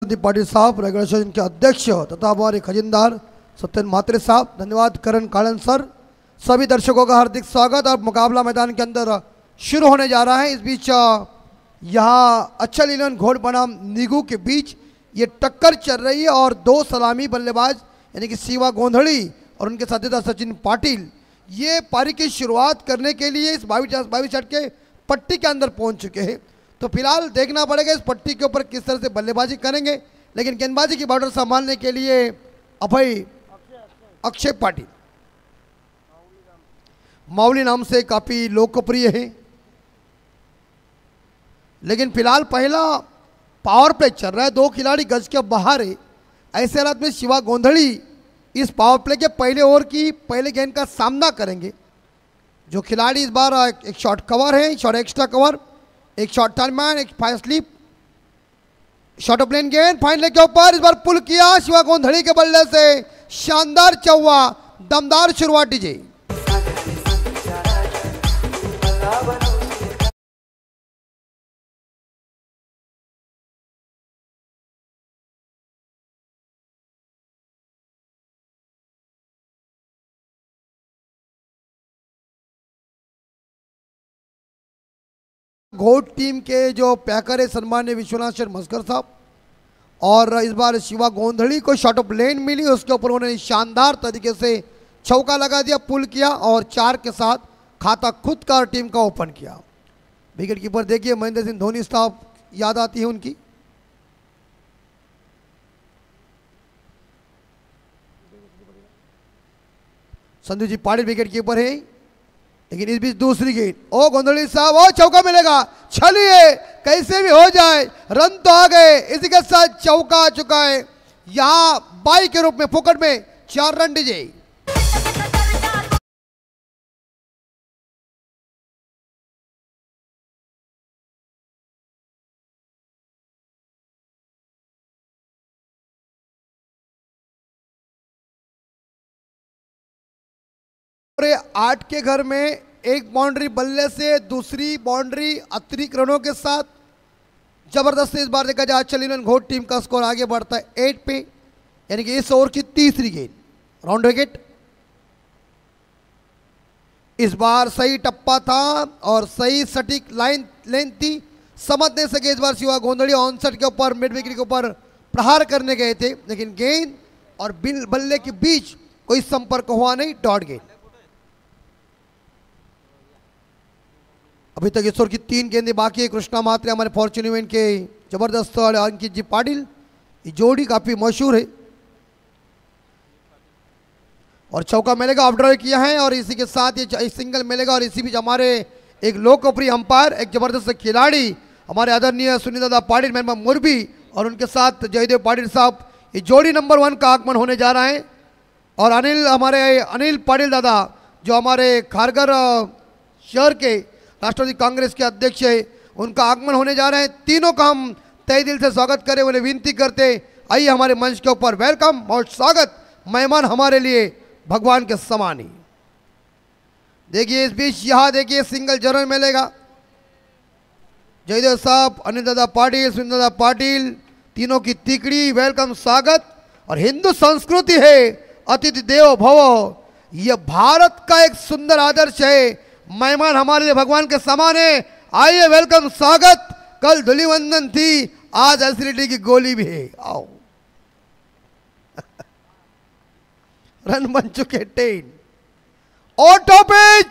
चंद्रकांत पाटिल साहब, रायगढ़ एसोसिएशन के अध्यक्ष तथा हमारे खजिनदार सत्यन म्हात्रे साहब, धन्यवाद करण कालन सर। सभी दर्शकों का हार्दिक स्वागत। और मुकाबला मैदान के अंदर शुरू होने जा रहा है। इस बीच यहाँ अचल इलेवन घोड़ बनाम निगू के बीच ये टक्कर चल रही है और दो सलामी बल्लेबाज यानी कि शिवा गोंधड़ी और उनके साथीदार सचिन पाटिल ये पारी की शुरुआत करने के लिए इस 22 शॉट के पट्टी के अंदर पहुंच चुके हैं। तो फिलहाल देखना पड़ेगा इस पट्टी के ऊपर किस तरह से बल्लेबाजी करेंगे, लेकिन गेंदबाजी की बॉर्डर संभालने के लिए अक्षय पाटिल माउली नाम से काफ़ी लोकप्रिय है। लेकिन फिलहाल पहला पावर प्ले चल रहा है, दो खिलाड़ी गज के बाहर है। ऐसे हालात में शिवा गोंधड़ी इस पावर प्ले के पहले ओवर की पहले गेंद का सामना करेंगे। जो खिलाड़ी इस बार एक शॉट कवर है, शॉट एक्स्ट्रा कवर, एक शॉट टर्नमैन, एक फाइन स्लिप, शॉट ऑफ लेन गेंद फाइन लेग के ऊपर इस बार पुल किया शिवा गोंधड़ी के बल्ले से। शानदार चौवा, दमदार शुरुआत डीजे। घोट टीम के जो पैकर है सम्मान्य विश्वनाथ शर्मा मस्कर साहब, और इस बार शिवा गोंधड़ी को शॉट ऑफ लेन मिली, उसके ऊपर उन्होंने शानदार तरीके से चौका लगा दिया, पुल किया और 4 के साथ खाता खुद का टीम का ओपन किया। विकेट कीपर देखिए महेंद्र सिंह धोनी साहब याद आती है उनकी। संजू जी पाटिल विकेट कीपर है। लेकिन इस बीच दूसरी गेंद, ओ गोंधड़ी साहब, ओ चौका मिलेगा, चलिए कैसे भी हो जाए, रन तो आ गए। इसी के साथ चौका आ चुका है। यहां बाई के रूप में फोकट में 4 रन डीजे। आठ के घर में एक बाउंड्री बल्ले से दूसरी बाउंड्री अतिरिक्त रनों के साथ जबरदस्त इस बार देखा जाए अचल इलेवन घोट टीम का स्कोर आगे बढ़ता है 8 पे, यानी कि इस ओवर की तीसरी गेंद राउंड विकेट। इस बार सही टप्पा था और सही सटीक लेंथ थी, समझ नहीं सके इस बार शिवा गोंधड़ी ऑनसेट के ऊपर मिड विकेट के ऊपर प्रहार करने गए थे, लेकिन गेंद और बल्ले के बीच कोई संपर्क हुआ नहीं, डॉट गेंद। अभी तक इस ओवर की 3 गेंदें बाकी है। कृष्णा म्हात्रे हमारे फॉर्च्यून इवेंट के जबरदस्त अंकित जी पाटिल, ये जोड़ी काफी मशहूर है। और चौका मिलेगा, ऑफ ड्राइव किया है और इसी के साथ ये सिंगल मिलेगा। और इसी बीच हमारे एक लोकप्रिय अंपायर, एक जबरदस्त खिलाड़ी हमारे आदरणीय सुनील पाटिल मेहमा मुरबी और उनके साथ जयदेव पाटिल साहब, ये जोड़ी नंबर 1 का आगमन होने जा रहा है। और हमारे अनिल पाटिल दादा जो हमारे खारगर शहर के राष्ट्रवादी कांग्रेस के अध्यक्ष है, उनका आगमन होने जा रहे हैं। तीनों का हम तहे दिल से स्वागत करें, उन्हें विनती करते आइए हमारे मंच के ऊपर, वेलकम और स्वागत। मेहमान हमारे लिए भगवान के समान ही। देखिए इस बीच यहाँ देखिए सिंगल जरूर मिलेगा। जयदेव साहब, अनिल दादा पाटिल, सुनील दादा पाटिल, तीनों की तिकड़ी, वेलकम स्वागत। और हिंदू संस्कृति है अतिथि देवो भव, यह भारत का एक सुंदर आदर्श है। मेहमान हमारे लिए भगवान के समान है, आइए वेलकम स्वागत। कल धूलिवंदन थी, आज एसिडिटी की गोली भी है, आओ। रन बन चुके 10 ऑटो पिच,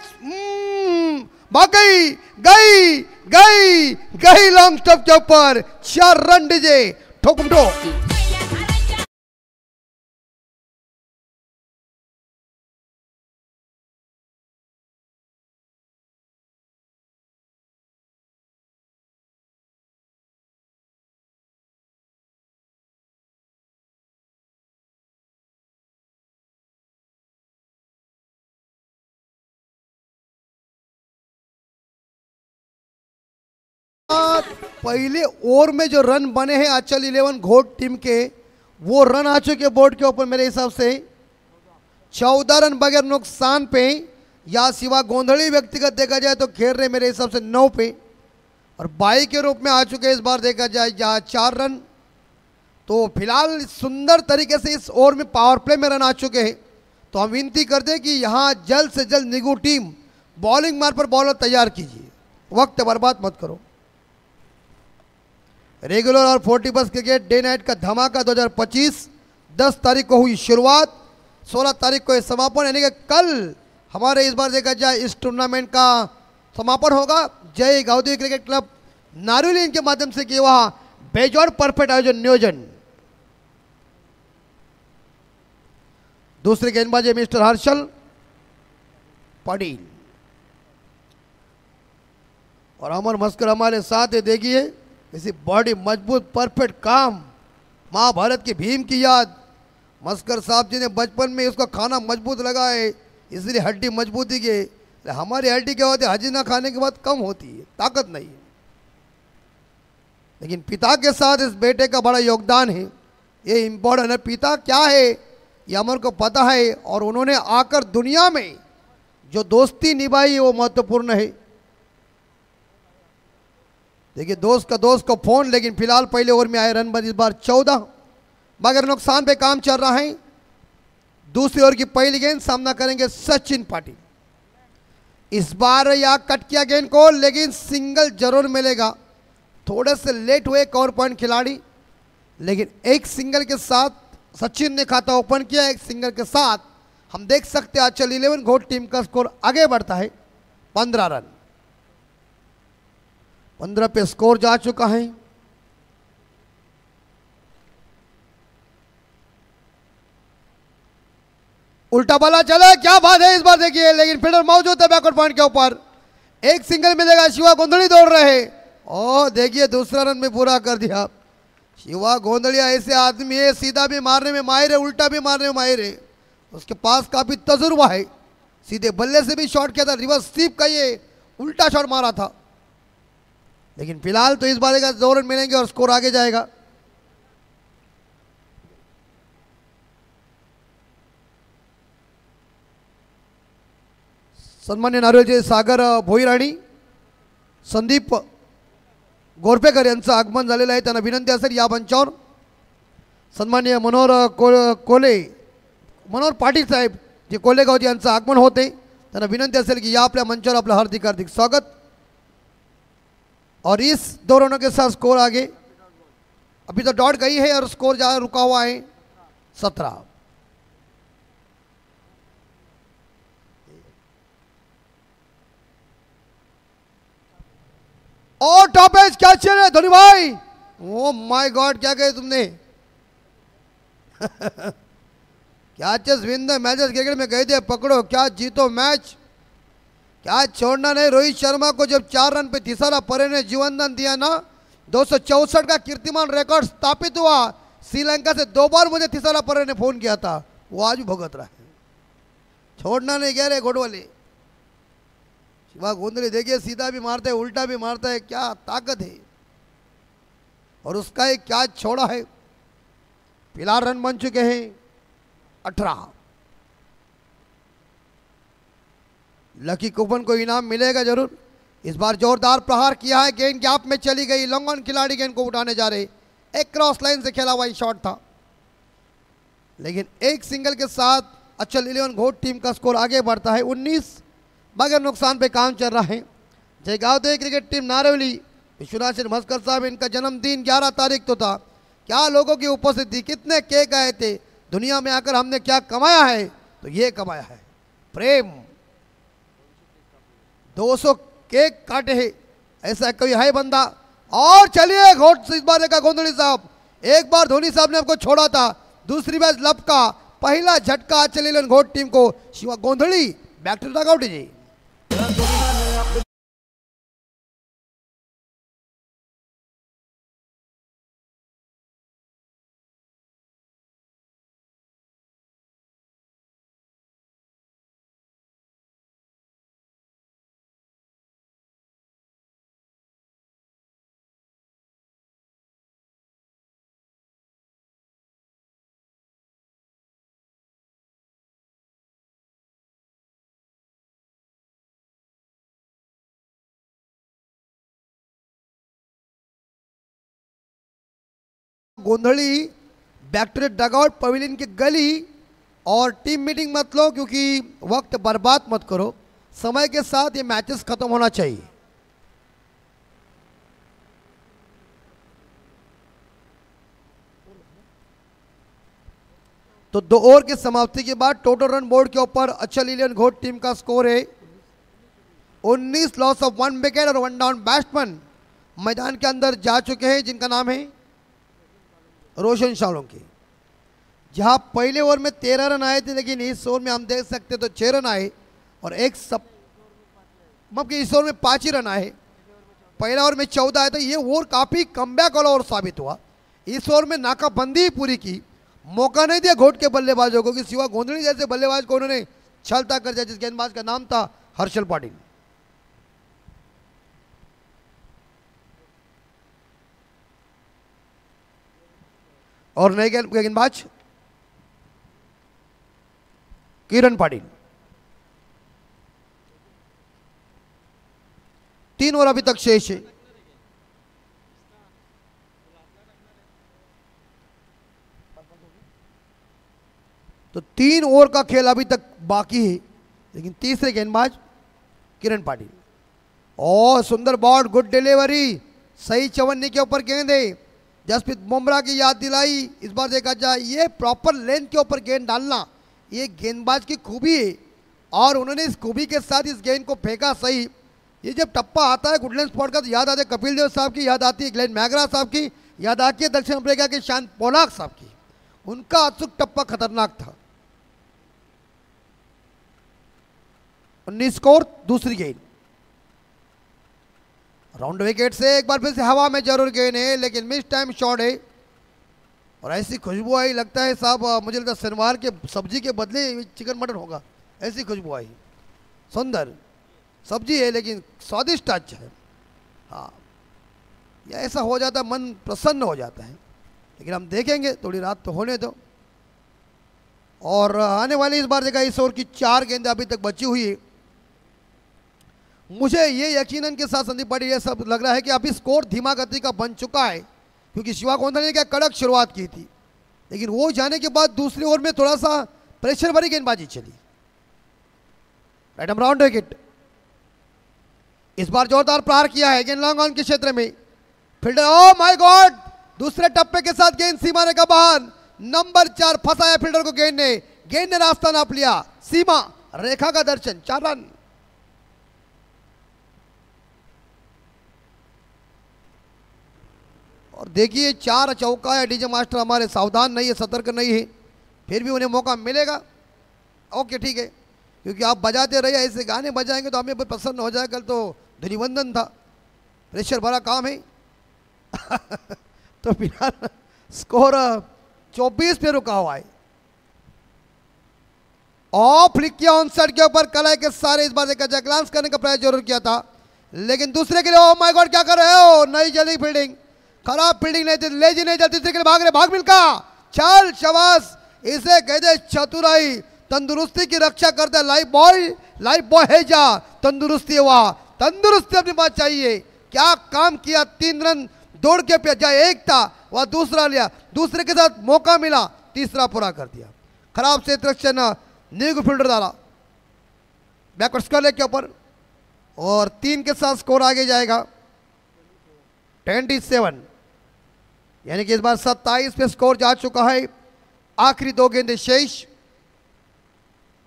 गई लॉन्ग स्टॉप के ऊपर 4 रन डीजे, ठोकुम ठोक। पहले ओवर में जो रन बने हैं अचल इलेवन घोट टीम के, वो रन आ चुके बोर्ड के ऊपर मेरे हिसाब से 14 रन बगैर नुकसान पे। या शिवा गोंधड़ी व्यक्तिगत देखा जाए तो खेल रहे मेरे हिसाब से 9 पे, और बाई के रूप में आ चुके इस बार देखा जाए जहाँ 4 रन। तो फिलहाल सुंदर तरीके से इस ओवर में पावर प्ले में रन आ चुके हैं। तो हम विनती करते हैं कि यहाँ जल्द से जल्द निगू टीम बॉलिंग मार पर बॉलर तैयार कीजिए, वक्त बर्बाद मत करो। रेगुलर और 40 बस क्रिकेट डे नाइट का धमाका 2025 10 तारीख को हुई शुरुआत, 16 तारीख को समापन, यानी कि कल हमारे इस बार देखा जाए इस टूर्नामेंट का समापन होगा। जय गाउदी क्रिकेट क्लब नारियोली इनके माध्यम से किया वहां बेजोड़ परफेक्ट आयोजन नियोजन। दूसरे गेंदबाजी मिस्टर हर्षल पटेल और अमर मस्कर हमारे साथ है। देखिए इसी बॉडी मजबूत परफेक्ट काम, महाभारत के भीम की याद। मस्कर साहब जी ने बचपन में उसका खाना मजबूत लगा है, इसलिए हड्डी मजबूती के। हमारी हड्डी क्या होती है, हजीना खाने के बाद कम होती है, ताकत नहीं है। लेकिन पिता के साथ इस बेटे का बड़ा योगदान है, ये इम्पोर्टेंट है। पिता क्या है ये अमर को पता है, और उन्होंने आकर दुनिया में जो दोस्ती निभाई वो महत्वपूर्ण है। देखिए दोस्त को फोन, लेकिन फिलहाल पहले ओवर में आए रन इस बार 14, मगर नुकसान पे काम चल रहा है। दूसरी ओवर की पहली गेंद सामना करेंगे सचिन पाटिल। इस बार यहाँ कट किया गेंद को, लेकिन सिंगल जरूर मिलेगा। थोड़े से लेट हुए एक और पॉइंट खिलाड़ी, लेकिन एक सिंगल के साथ सचिन ने खाता ओपन किया। एक सिंगल के साथ हम देख सकते हैं आंचल 11 घोट टीम का स्कोर आगे बढ़ता है 15 रन। 15 पे स्कोर जा चुका है। उल्टा बल्ला चला, क्या बात है इस बार देखिए, लेकिन फील्डर मौजूद है बैकवर्ड पॉइंट के ऊपर। एक सिंगल मिलेगा, शिवा गोंधली दौड़ रहे और देखिए दूसरा रन में पूरा कर दिया। शिवा गोंधलिया ऐसे आदमी है, सीधा भी मारने में माहिर है, उल्टा भी मारने में माहिर है। उसके पास काफी तजुर्बा है, सीधे बल्ले से भी शॉट किया था, रिवर्स स्वीप का ये उल्टा शॉट मारा था। लेकिन फिलहाल तो इस बार का 2 रन मिलेंगे और स्कोर आगे जाएगा। सन्मान्य नारियोलचे सागर भोईराणी, संदीप गोरपेकर यांचं आगमन झालेलं आहे, त्यांना विनंती असेल या मंचावर सन्माननीय मनोहर पाटील साहेब जे कोलेगाव यांचं आगमन होते, त्यांना विनंती असेल की या आपल्या मंचावर आपलं हार्दिक हार्दिक स्वागत। और इस 2 रनों के साथ स्कोर आगे, अभी तो डॉट गई है और स्कोर जहाँ रुका हुआ है 17। और टॉप एज क्या चल है धोनी भाई, ओ माय गॉड क्या कहे तुमने क्या chess win the matches cricket में गए थे, पकड़ो क्या जीतो मैच, क्या छोड़ना नहीं। रोहित शर्मा को जब 4 रन पे थिसारा परे ने जीवनदान दिया ना, 264 का कीर्तिमान रिकॉर्ड स्थापित हुआ। श्रीलंका से 2 बार मुझे थिसारा परे ने फोन किया था, वो आज भी भुगत रहा है। छोड़ना नहीं कह रहे घोड़वाले। शिवा गोंधली देखिए सीधा भी मारता है, उल्टा भी मारता है, क्या ताकत है। और उसका एक क्या छोड़ा है। फिलहाल रन बन चुके हैं 18। लकी कूपन को इनाम मिलेगा जरूर। इस बार जोरदार प्रहार किया है, गेंद गैप में चली गई, लॉन्ग ऑन खिलाड़ी गेंद को उठाने जा रहे, एक क्रॉस लाइन से खेला हुआ शॉट था, लेकिन एक सिंगल के साथ अचल 11 घोट टीम का स्कोर आगे बढ़ता है 19, मगर नुकसान पे काम चल रहा है। जय गावदे क्रिकेट टीम नारियोली, विश्वनाथ सिंह मस्कर साहब, इनका जन्मदिन 11 तारीख तो था। क्या लोगों की उपस्थिति, कितने केक आए थे। दुनिया में आकर हमने क्या कमाया है, तो ये कमाया है प्रेम। 200 केक काटे हैं, ऐसा कोई है बंदा। और चलिए घोट इस बार का गोंधली साहब, एक बार धोनी साहब ने आपको छोड़ा था, दूसरी बार लपका, पहला झटका चले घोट टीम को। Shiva Gondhali back to dugout जी। Gondhali back to the dugout, pavilion की गली, और टीम मीटिंग मत लो क्योंकि वक्त बर्बाद मत करो। समय के साथ ये मैचेस खत्म होना चाहिए। तो 2 ओवर की समाप्ति के बाद टोटल रन बोर्ड के ऊपर अचल इलियन घोट टीम का स्कोर है 19, लॉस ऑफ 1 विकेट और 1 डाउन बैट्समैन मैदान के अंदर जा चुके हैं जिनका नाम है रोशन सोलंकी। जहां पहले ओवर में 13 रन आए थे, लेकिन इस ओवर में हम देख सकते तो 6 रन आए और इस ओवर में 5 ही रन आए। पहला ओवर में 14 आए, तो ये ओवर काफी कमबैक वाला ओवर साबित हुआ। इस ओवर में नाकाबंदी पूरी की, मौका नहीं दिया घोट के बल्लेबाजों को कि सिवा गोंधली जैसे बल्लेबाज को उन्होंने छलता कर दिया, जिस गेंदबाज का नाम था हर्षल पाटिल। और नए गेंदबाज किरण पाटिल। 3 ओवर अभी तक शेष है। तो 3 ओवर का खेल अभी तक बाकी है, लेकिन तीसरे गेंदबाज किरण पाटिल। और सुंदर बॉल, गुड डिलीवरी, सही चवन्नी के ऊपर गेंद है। जसप्रीत बुमराह की याद दिलाई। इस बार देखा जाए ये प्रॉपर लेंथ के ऊपर गेंद डालना ये गेंदबाज की खूबी है, और उन्होंने इस खूबी के साथ इस गेंद को फेंका सही। ये जब टप्पा आता है गुडलैंड स्पॉट का तो याद आते कपिल देव साहब की, याद आती है ग्लेन मैग्रा साहब की, याद आती है दक्षिण अफ्रीका के शान पोलाक साहब की। उनका अचूक टप्पा खतरनाक था। 19 स्कोर, दूसरी गेंद राउंड विकेट से एक बार फिर से हवा में जरूर गेंद है, लेकिन मिस टाइम शॉट है। और ऐसी खुशबू आई, लगता है साहब मुझे लगता है शनिवार के सब्जी के बदले चिकन मटन होगा, ऐसी खुशबू आई। सुंदर सब्जी है लेकिन स्वादिष्ट अच्छा है। हाँ, या ऐसा हो जाता है, मन प्रसन्न हो जाता है। लेकिन हम देखेंगे, थोड़ी रात तो होने दो। और आने वाली इस बार देखा इस ओवर की 4 गेंदें अभी तक बची हुई है। मुझे ये यकीनन के साथ संदीप पाटिल ये सब लग रहा है कि अभी स्कोर धीमा गति का बन चुका है, क्योंकि शिवा गोंधले ने क्या कड़क शुरुआत की थी, लेकिन वो जाने के बाद दूसरी ओवर में थोड़ा सा प्रेशर भरी गेंदबाजी चली। Right arm round wicket. इस बार जोरदार प्रहार किया है गेंद लॉन्ग ऑन के क्षेत्र में। फील्डर, ओ माय गॉड, दूसरे टप्पे के साथ गेंद सीमा रेखा बाहर। नंबर 4 फंसाया फील्डर को गेंद ने रास्ता नाप लिया, सीमा रेखा का दर्शन, 4 रन। और देखिए 4 चौका है। डीजे मास्टर हमारे सावधान नहीं है, सतर्क नहीं है, फिर भी उन्हें मौका मिलेगा। ओके ठीक है, क्योंकि आप बजाते रहिए, ऐसे गाने बजाएंगे तो हमें भी पसंद हो जाए। कल तो ध्वनिवंदन था, प्रेशर भरा काम है। तो फिलहाल स्कोर 24 पे रुका हुआ है। और फ्लिक किया ऑन साइड के ऊपर, कलाई के सारे इस बार देखा जाए ग्लांस करने का प्रयास जरूर किया था, लेकिन दूसरे के लिए ओ माय गॉड क्या कर रहे हो, नहीं जल्दी फील्डिंग, खराब फील्डिंग नहीं थी, लेजी नहीं चलती, तीसरे के लिए भाग रहे, भाग मिलका, चल शाबाश, इसे कहते चतुराई, तंदुरुस्ती की रक्षा करते। लाइफ बॉय है जा, तंदुरुस्ती हुआ, तंदुरुस्ती अपनी बात चाहिए। क्या काम किया, 3 रन दौड़ के पे जाए, एक था वह दूसरा लिया, दूसरे के साथ मौका मिला, तीसरा पूरा कर दिया। खराब से रक्षण न्यू फील्डर डाला बैकवर्ड स्क्वायर के ऊपर, और 3 के साथ स्कोर आगे जाएगा 27, यानी कि इस बार 27 पे स्कोर जा चुका है। आखिरी 2 गेंदें शेष,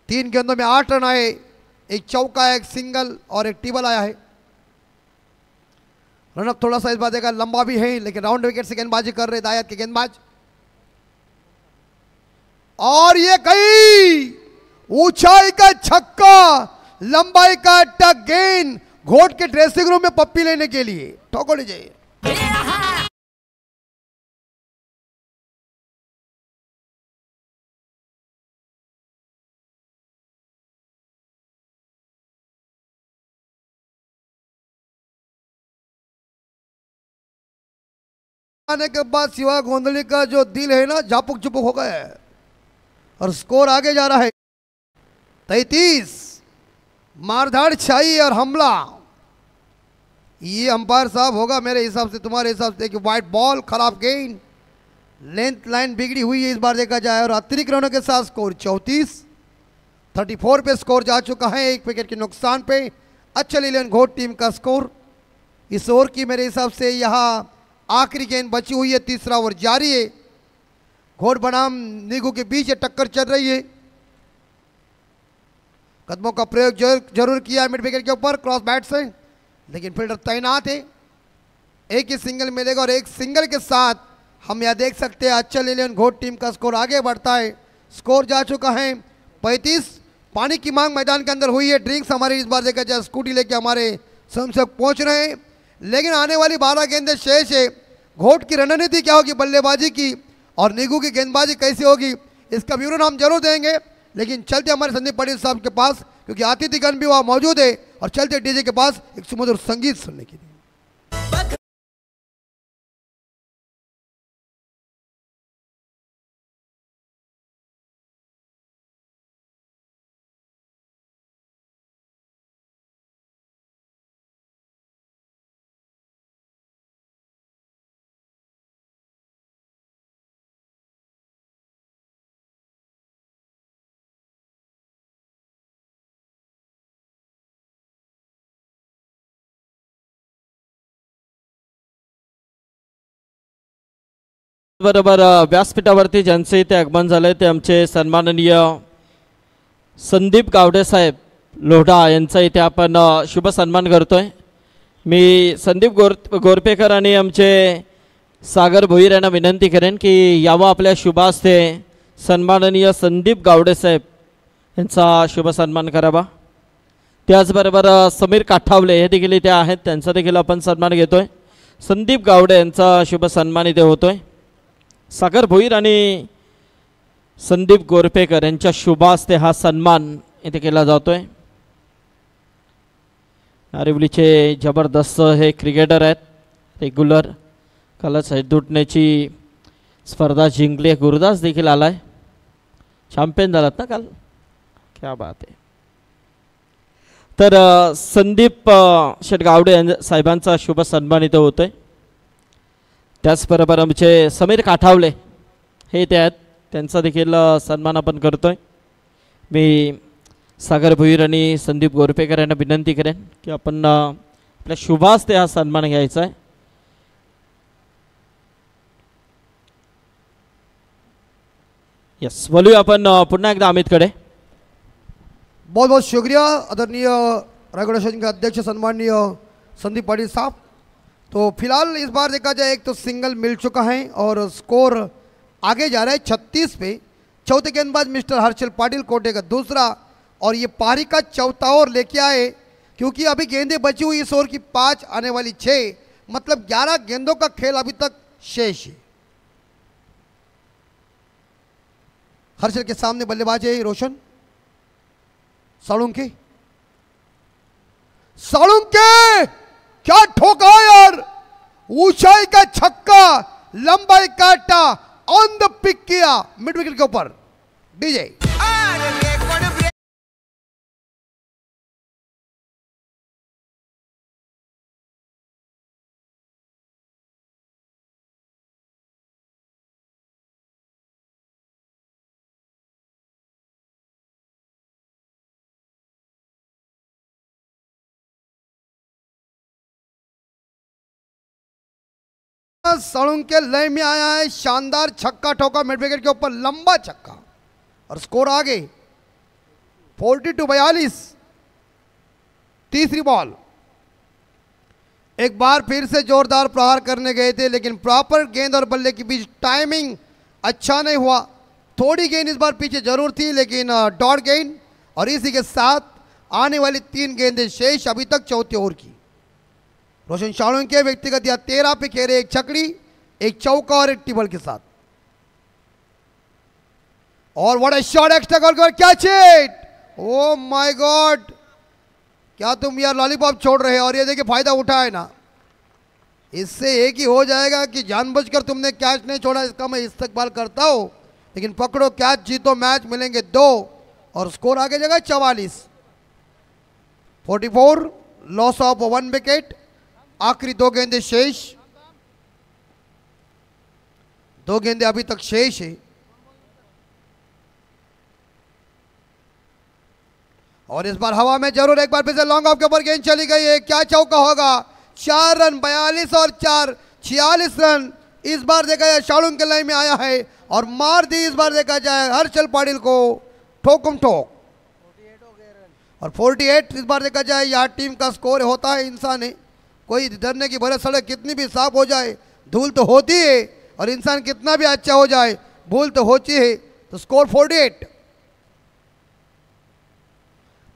3 गेंदों में 8 रन आए, एक चौका, एक सिंगल और एक टेबल आया है। रनअप थोड़ा सा इस बार देखा लंबा भी है, लेकिन राउंड विकेट से गेंदबाजी कर रहे दायत के गेंदबाज। और ये गई ऊंचाई का छक्का, लंबाई का टक गेंद, घोट के ड्रेसिंग रूम में पप्पी लेने के लिए। ठोको लीजिए। आने के बाद शिवा गोंधली का जो दिल है ना, झापुक झुपुक हो गया है, और स्कोर आगे जा रहा है 33। मारधाड़ छाई और हमला, ये अंपायर साहब होगा मेरे हिसाब से, तुम्हारे हिसाब से कि व्हाइट बॉल, खराब गेंद, लेंथ लाइन बिगड़ी हुई है इस बार देखा जाए, और अतिरिक्त रनों के साथ स्कोर 34 पे स्कोर जा चुका है, 1 विकेट के नुकसान पे। अचल इलेवन घोट टीम का स्कोर इस ओवर की मेरे हिसाब से यहाँ आखिरी गेंद बची हुई है, तीसरा ओवर जारी है। घोट बनाम निगू के बीच टक्कर चल रही है। कदमों का प्रयोग जरूर किया मिड विकेट के ऊपर क्रॉस बैट से, लेकिन फील्डर तैनात है। एक ही सिंगल मिलेगा और एक सिंगल के साथ हम यह देख सकते हैं अचल इलेवन घोट टीम का स्कोर आगे बढ़ता है। स्कोर जा चुका है 35। पानी की मांग मैदान के अंदर हुई है। ड्रिंक्स हमारे इस बार देखा जाए स्कूटी लेके हमारे स्वयंसेवक पहुंच रहे हैं, लेकिन आने वाली 12 गेंदें शेष है। घोट की रणनीति क्या होगी बल्लेबाजी की और निगू की गेंदबाजी कैसी होगी, इसका विवरण हम जरूर देंगे। लेकिन चलते हमारे संदीप पटेल साहब के पास, क्योंकि अतिथिगण भी वहाँ मौजूद है, और चलते डीजे के पास एक सुमधुर संगीत सुनने के लिए। बरोबर व्यासपीठावरती ज्यांचे इथे आगमन झाले ते आमचे सन्माननीय संदीप गावडे साहेब लोढा यांचा इथे आपण शुभ सन्मान करतोय। मी संदीप गोरपेकर आणि आमचे सागर भोईर यांना विनंती करेन की यावं आपल्या शुभ हस्ते सन्माननीय संदीप गावडे साहेब यांचा शुभ सन्मान करावा। त्याचबरोबर समीर काठावले हे देखील इथे आहेत, त्यांचा देखील आपण सन्मान घेतोय। संदीप गावडे यांचा शुभ सन्मान इथे होतोय। सागर भोईर आणि संदीप गोरपेकर यांच्या शुभ हस्ते हा सन्मान इथे केला जातोय। नारिवलीचे जबरदस्त हे क्रिकेटर आहेत, रेग्युलर कालच हैदुटण्याची स्पर्धा जिंकली। गुरुदास देखील आलाय, चॅम्पियन झालात ना काल, क्या बात आहे। तर संदीप शेटगावडे साहेबांचा शुभ सन्मान इथे होतोय। त्याचबरोबर आमचे समीर काठावले हे ते आहेत, त्यांचा देखील सन्मान आपण करतोय। मी सागर भोईर आणि संदीप गोरपेकर यांना विनंती करेन की आपण आपल्या शुभ हस्ते हा सन्मान घ्यायचा आहे। यस, बोलूया आपण पुन्हा एकदा अमितकडे। बहुत बहुत शुक्रिया आदरणीय रायगढ़ स्टेशन के अध्यक्ष सम्माननीय संदीप पाटिल साहब। तो फिलहाल इस बार देखा जाए एक तो सिंगल मिल चुका है और स्कोर आगे जा रहा है 36 पे। चौथे गेंदबाज मिस्टर हर्षल पाटिल कोटे का दूसरा, और ये पारी का चौथा ओवर लेके आए, क्योंकि अभी गेंदें बची हुई इस ओवर की 5 आने वाली 6, मतलब 11 गेंदों का खेल अभी तक शेष है। हर्षल के सामने बल्लेबाज है रोशन साळुंके। क्या ठोका यार, ऊंचाई का छक्का, लंबाई काटा, ऑन द पिक किया मिड विकेट के ऊपर। डीजे साळुंके लय में आया है, शानदार छक्का ठोका मिड विकेट के ऊपर, लंबा छक्का, और स्कोर आगे 42-42। तीसरी बॉल, एक बार फिर से जोरदार प्रहार करने गए थे, लेकिन प्रॉपर गेंद और बल्ले के बीच टाइमिंग अच्छा नहीं हुआ। थोड़ी गेंद इस बार पीछे जरूर थी, लेकिन डॉट गेंद, और इसी के साथ आने वाली 3 गेंदें शेष अभी तक चौथे ओवर की। रोशन साळुंके व्यक्तिगत या 13 पे खेले, एक छकड़ी, एक चौका और एक टिबल के साथ। और व्हाट अ शॉट, एक्स्ट्रा गोल कर, catch it, oh my God, क्या तुम यार लॉलीपॉप छोड़ रहे हो। और ये देखिए फायदा उठाए ना, इससे एक ही हो जाएगा कि जानबूझकर तुमने कैच नहीं छोड़ा, इसका मैं इस्तेकबाल करता हूं, लेकिन पकड़ो कैच, जीतो मैच, मिलेंगे 2, और स्कोर आगे जाएगा 44। लॉस ऑफ 1 विकेट, आखिरी 2 गेंदें शेष। 2 गेंदे अभी तक शेष है। और इस बार हवा में जरूर एक बार फिर से लॉन्ग ऑफ के ऊपर गेंद चली गई है। क्या चौका होगा? 4 रन, 42 और 4 46 रन इस बार देखा जाए शालून के लाइन में आया है और मार दी इस बार देखा जाए हर्षल पाटिल को ठोकम ठोक। और 48 इस बार देखा जाए यह टीम का स्कोर होता है। इंसान है कोई डरने की भले सड़क कितनी भी साफ हो जाए धूल तो होती है और इंसान कितना भी अच्छा हो जाए भूल तो होती है। तो स्कोर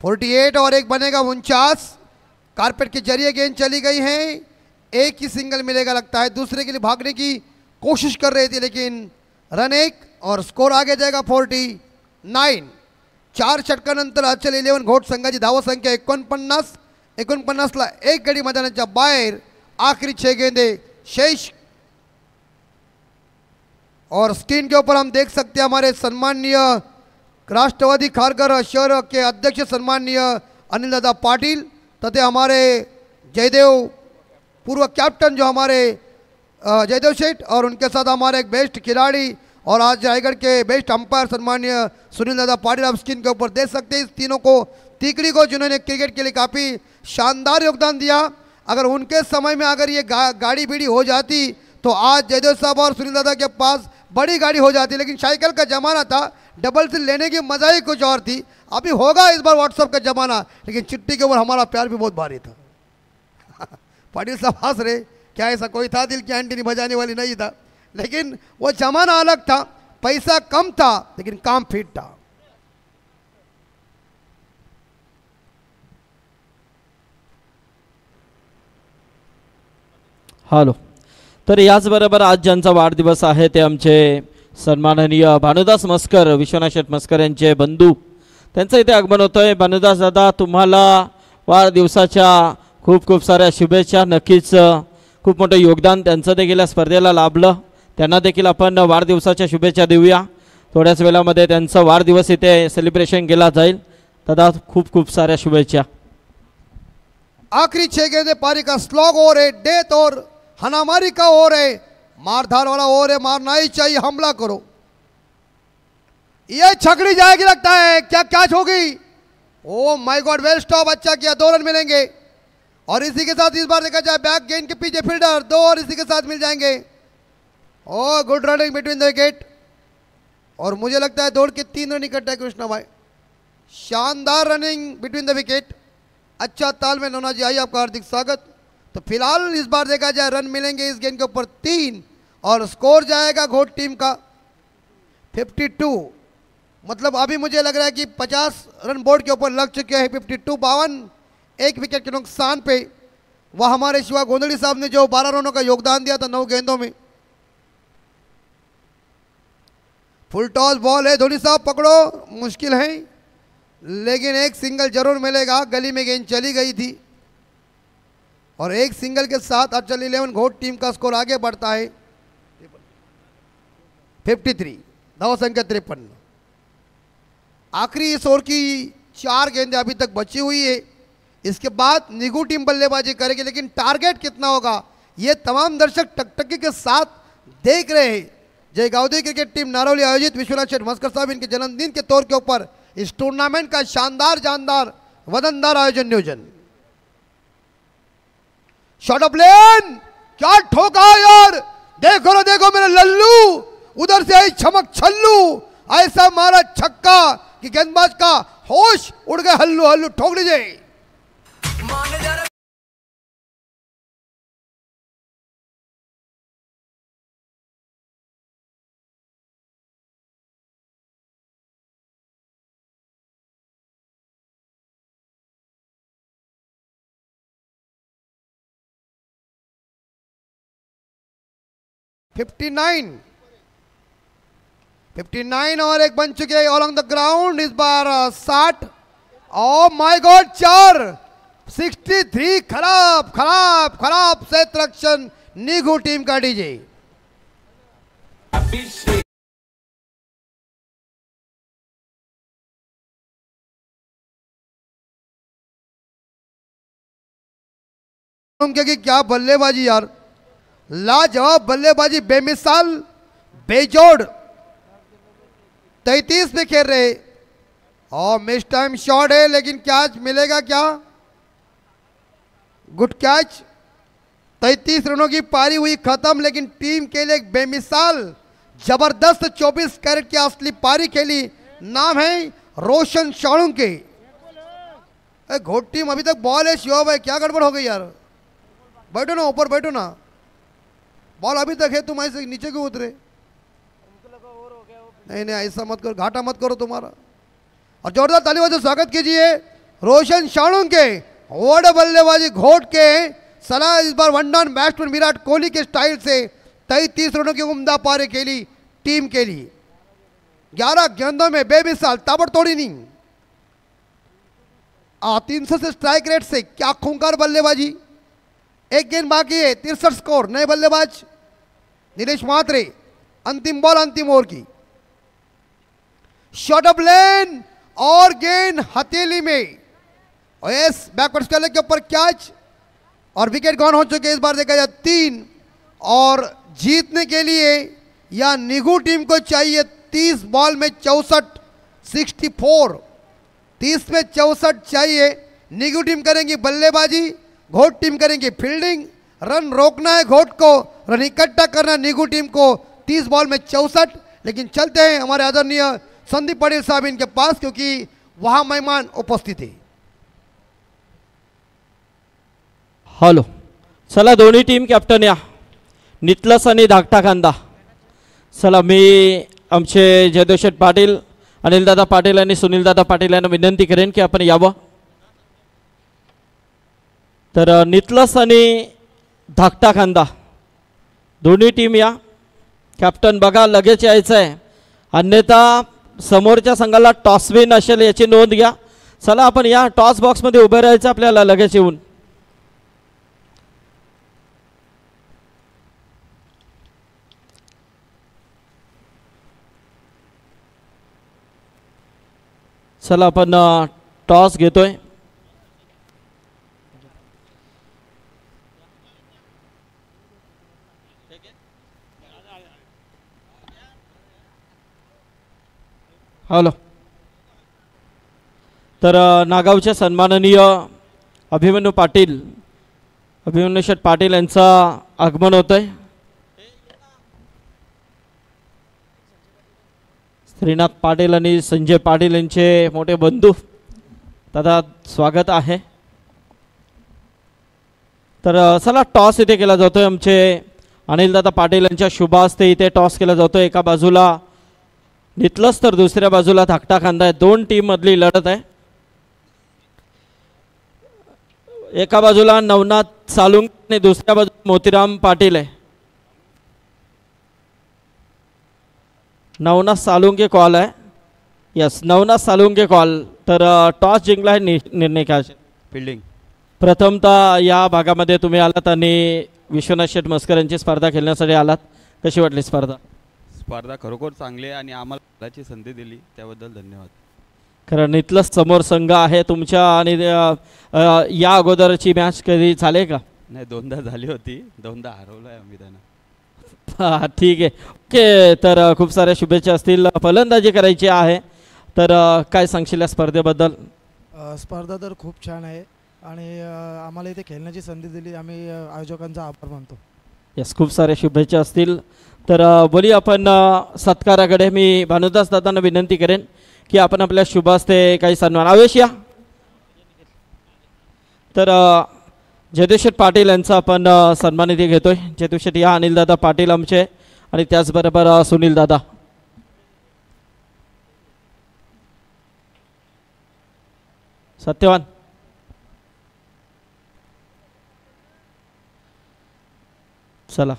48 और एक बनेगा 49। कारपेट के जरिए गेंद चली गई है। एक ही सिंगल मिलेगा लगता है। दूसरे के लिए भागने की कोशिश कर रही थी लेकिन रन 1 और स्कोर आगे जाएगा 49। 4 षटकानंतर अचल 11 घोट संघाची धाव संख्या 49 ला एक गडी मैदानाच्या बाहेर आखिरी 6 गेंदे शेष। और स्क्रीन के ऊपर हम देख सकते हैं हमारे सम्माननीय राष्ट्रवादी खारघर शहर के अध्यक्ष सम्माननीय अनिल दादा पाटिल तथा हमारे जयदेव पूर्व कैप्टन जो हमारे जयदेव शेठ और उनके साथ हमारे एक बेस्ट खिलाड़ी और आज रायगढ़ के बेस्ट अंपायर सम्माननीय सुनील दादा पाटिल आप स्क्रीन के ऊपर देख सकते हैं इस तीनों को तीकड़ी को जिन्होंने क्रिकेट के लिए काफ़ी शानदार योगदान दिया। अगर उनके समय में अगर ये गाड़ी बीड़ी हो जाती तो आज जयदेव साहब और सुनील दादा के पास बड़ी गाड़ी हो जाती। लेकिन साइकिल का ज़माना था, डबल सील लेने की मज़ा ही कुछ और थी। अभी होगा इस बार व्हाट्सएप का ज़माना, लेकिन चिट्ठी के ऊपर हमारा प्यार भी बहुत भारी था। पाटिल साहब हंस रहे, क्या ऐसा कोई था दिल की एंटीनी बजाने वाली नहीं था, लेकिन वो ज़माना अलग था। पैसा कम था लेकिन काम फिट था। हॅलो, तर याचबरोबर आज ज्यांचा वाढदिवस आहे ते आमचे सन्माननीय भानुदास मस्कर, विश्वनाथ शेठ मस्कर यांचे बंधू, त्यांचं इथे आगमन होतंय। भानुदास दादा, तुम्हाला वाढदिवसाच्या खूप खूप साऱ्या शुभेच्छा। नक्कीच खूप मोठं योगदान त्यांचं देखील या स्पर्धेला लाभलं, त्यांना देखील आपण वाढदिवसाच्या शुभेच्छा देऊया। थोड्याच वेळामध्ये त्यांचा वाढदिवस इथे सेलिब्रेशन केला जाईल। दादा खूप खूप साऱ्या शुभेच्छा। आखिरी 6 गेंदे पारी का स्लॉग ओवर है, डेथ और हनामारी का ओवर है, मारधार वाला ओवर है, मारना ही चाहिए, हमला करो। ये छकड़ी जाएगी लगता है, क्या कैच होगी? Oh my God, well stop, अच्छा किया, 2 रन मिलेंगे। और इसी के साथ इस बार देखा जाए बैक गेंद के पीछे फील्डर 2 और इसी के साथ मिल जाएंगे। Oh good running between the wicket और मुझे लगता है दौड़ के 3 रन इकट्ठा है कृष्णा भाई। शानदार रनिंग बिटवीन द विकेट, अच्छा तालमेल होना चाहिए। आपका हार्दिक स्वागत। तो फिलहाल इस बार देखा जाए रन मिलेंगे इस गेंद के ऊपर 3 और स्कोर जाएगा घोट टीम का 52। मतलब अभी मुझे लग रहा है कि 50 रन बोर्ड के ऊपर लग चुके हैं। 52 52 एक विकेट के नुकसान पे। वह हमारे शिवा गोंदड़ी साहब ने जो 12 रनों का योगदान दिया था 9 गेंदों में। फुल टॉस बॉल है, धोनी साहब पकड़ो, मुश्किल है लेकिन एक सिंगल जरूर मिलेगा। गली में गेंद चली गई थी और एक सिंगल के साथ अचल 11 घोट टीम का स्कोर आगे बढ़ता है 53, धाव संख्या 53। आखिरी इस ओवर की 4 गेंदें अभी तक बची हुई है। इसके बाद निगू टीम बल्लेबाजी करेगी, लेकिन टारगेट कितना होगा ये तमाम दर्शक टकटकी के साथ देख रहे हैं। जय गावदी क्रिकेट टीम नारौली आयोजित विश्वनाथ शेठ मस्कर साहब इनके जन्मदिन के तौर के ऊपर इस टूर्नामेंट का शानदार जानदार वजनदार आयोजन नियोजन। शॉट ऑफ लेन, क्या ठोका यार, देखो ना देखो मेरे लल्लू, उधर से आई चमक छल्लू, ऐसा मारा छक्का कि गेंदबाज का होश उड़ गए। हल्लू हल्लू ठोक लीजिए। फिफ्टी नाइन और एक बन चुके हैं ऑल ऑन द ग्राउंड। इस बार 60। Oh my God, 4 63। खराब खराब खराब क्षेत्र रक्षण निगू टीम का डीजे। क्या बल्लेबाजी यार, लाजवाब बल्लेबाजी, बेमिसाल बेजोड़ 33 पे खेल रहे और मिस टाइम शॉट है, लेकिन कैच मिलेगा क्या? Good catch. 33 रनों की पारी हुई खत्म, लेकिन टीम के लिए एक बेमिसाल जबरदस्त 24 कैरेट की असली पारी खेली। नाम है रोशन शाळुंके। घोट टीम अभी तक बॉल है शिव भाई, क्या गड़बड़ हो गई यार? बैठो ना, ऊपर बैठो ना, बॉल अभी तक है, तुम ऐसे नीचे क्यों उतरे? नहीं नहीं ऐसा मत करो, घाटा मत करो तुम्हारा। और जोरदार तालियों से स्वागत कीजिए रोशन शाळुंके। वोड बल्लेबाजी घोट के सलाह इस बार one down batsman Virat Kohli के स्टाइल से 33 रनों की उम्दा पारी खेली टीम के लिए। 11 गेंदों में बेमिसाल ताबड़तोड़ इनिंग। 300 से स्ट्राइक रेट से क्या खूंखार बल्लेबाजी। एक गेंद बाकी है, 63 स्कोर। नए बल्लेबाज नीलेश म्हात्रे। अंतिम बॉल अंतिम ओवर की। शॉट ऑफ लेन और गेंद हथेली में। यस, बैकवर्ड स्कैलर के ऊपर कैच और विकेट गॉन हो चुके। इस बार देखा जाए 3 और जीतने के लिए या निगू टीम को चाहिए 30 बॉल में 64 64। 30 में 64 चाहिए। निगू टीम करेंगी बल्लेबाजी, घोट टीम करेंगी फील्डिंग। रन रोकना है घोट को, रन इकट्ठा करना निगू टीम को। 30 बॉल में 64। लेकिन चलते हैं हमारे आदरणीय संदीप पाटिल साहब इनके पास, क्योंकि वहां मेहमान उपस्थित है। हॅलो, चला दोन्ही टीम कॅप्टन या, नितलस आणि धाकटा कांदा. चला मी आमचे जयदेव शेठ पाटील, अनिलदादा पाटील आणि सुनीलदादा पाटील यांना विनंती करेन की आपण यावं. तर नितलस आणि धाकटा कांदा दोन्ही टीम या. कॅप्टन बघा लगेच यायचं आहे, अन्यथा समोरच्या संघाला टॉस विन असेल याची नोंद घ्या. चला आपण या टॉस बॉक्समध्ये उभे राहायचं आपल्याला लगेच येऊन. चला आपण टॉस घेतोय. हॅलो, तर नागावचे सन्माननीय अभिमन्यू पाटील, अभिमन्यू शेठ पाटील यांचा आगमन होत आहे. श्रीनाथ पाटील आणि संजय पाटील यांचे मोठे बंधू दादा स्वागत आहे. तर चला टॉस इथे केला जातोय. आमचे अनिलदादा पाटील यांच्या शुभ हस्ते इथे टॉस केला जातोय. एका बाजूला नितलस तर दुसऱ्या बाजूला धाकटा कांदा आहे. दोन टीम मधली लढत आहे. एका बाजूला नवनाथ सालुंग आणि दुसऱ्या बाजूला मोतीराम पाटील आहे. नवनाथ सालुंगे कॉल आहे. Yes, Navnath Salunge call. तर टॉस जिंकला आहे. निर्णय काय असेल? फिल्डिंग. प्रथमतः या भागामध्ये तुम्ही आलात आणि विश्वनाथ शेठ मस्कर यांची स्पर्धा खेळण्यासाठी आलात. कशी वाटली स्पर्धा? स्पर्धा खरोखर चांगली आहे आणि आम्हाला खेळाची संधी दिली त्याबद्दल धन्यवाद. खरं नितलस समोर संघ आहे तुमच्या आणि या अगोदरची मॅच कधी झाले का? नाही, दोनदा झाली होती, दोनदा हरवलं आहे आम्ही त्यांना. ठीक आहे, ओके. तर खूप साऱ्या शुभेच्छा असतील. फलंदाजी करायची आहे, तर काय सांगशील या स्पर्धेबद्दल? स्पर्धा तर खूप छान आहे आणि आम्हाला इथे खेळण्याची संधी दिली, आम्ही आयोजकांचा आभार मानतो. यस, खूप साऱ्या शुभेच्छा असतील. तर बोली आपण सत्काराकडे. मी भानुदास दादांना विनंती करेन की आपण आपल्या शुभ हस्ते काही सन्मान. आवेश या. तर जयदेव शेठ पाटील यांचा आपण सन्मान इथे घेतोय. जयदेव शेठ या, अनिलदादा पाटील आमचे आणि त्याचबरोबर सुनील दादा. सत्यवान. चला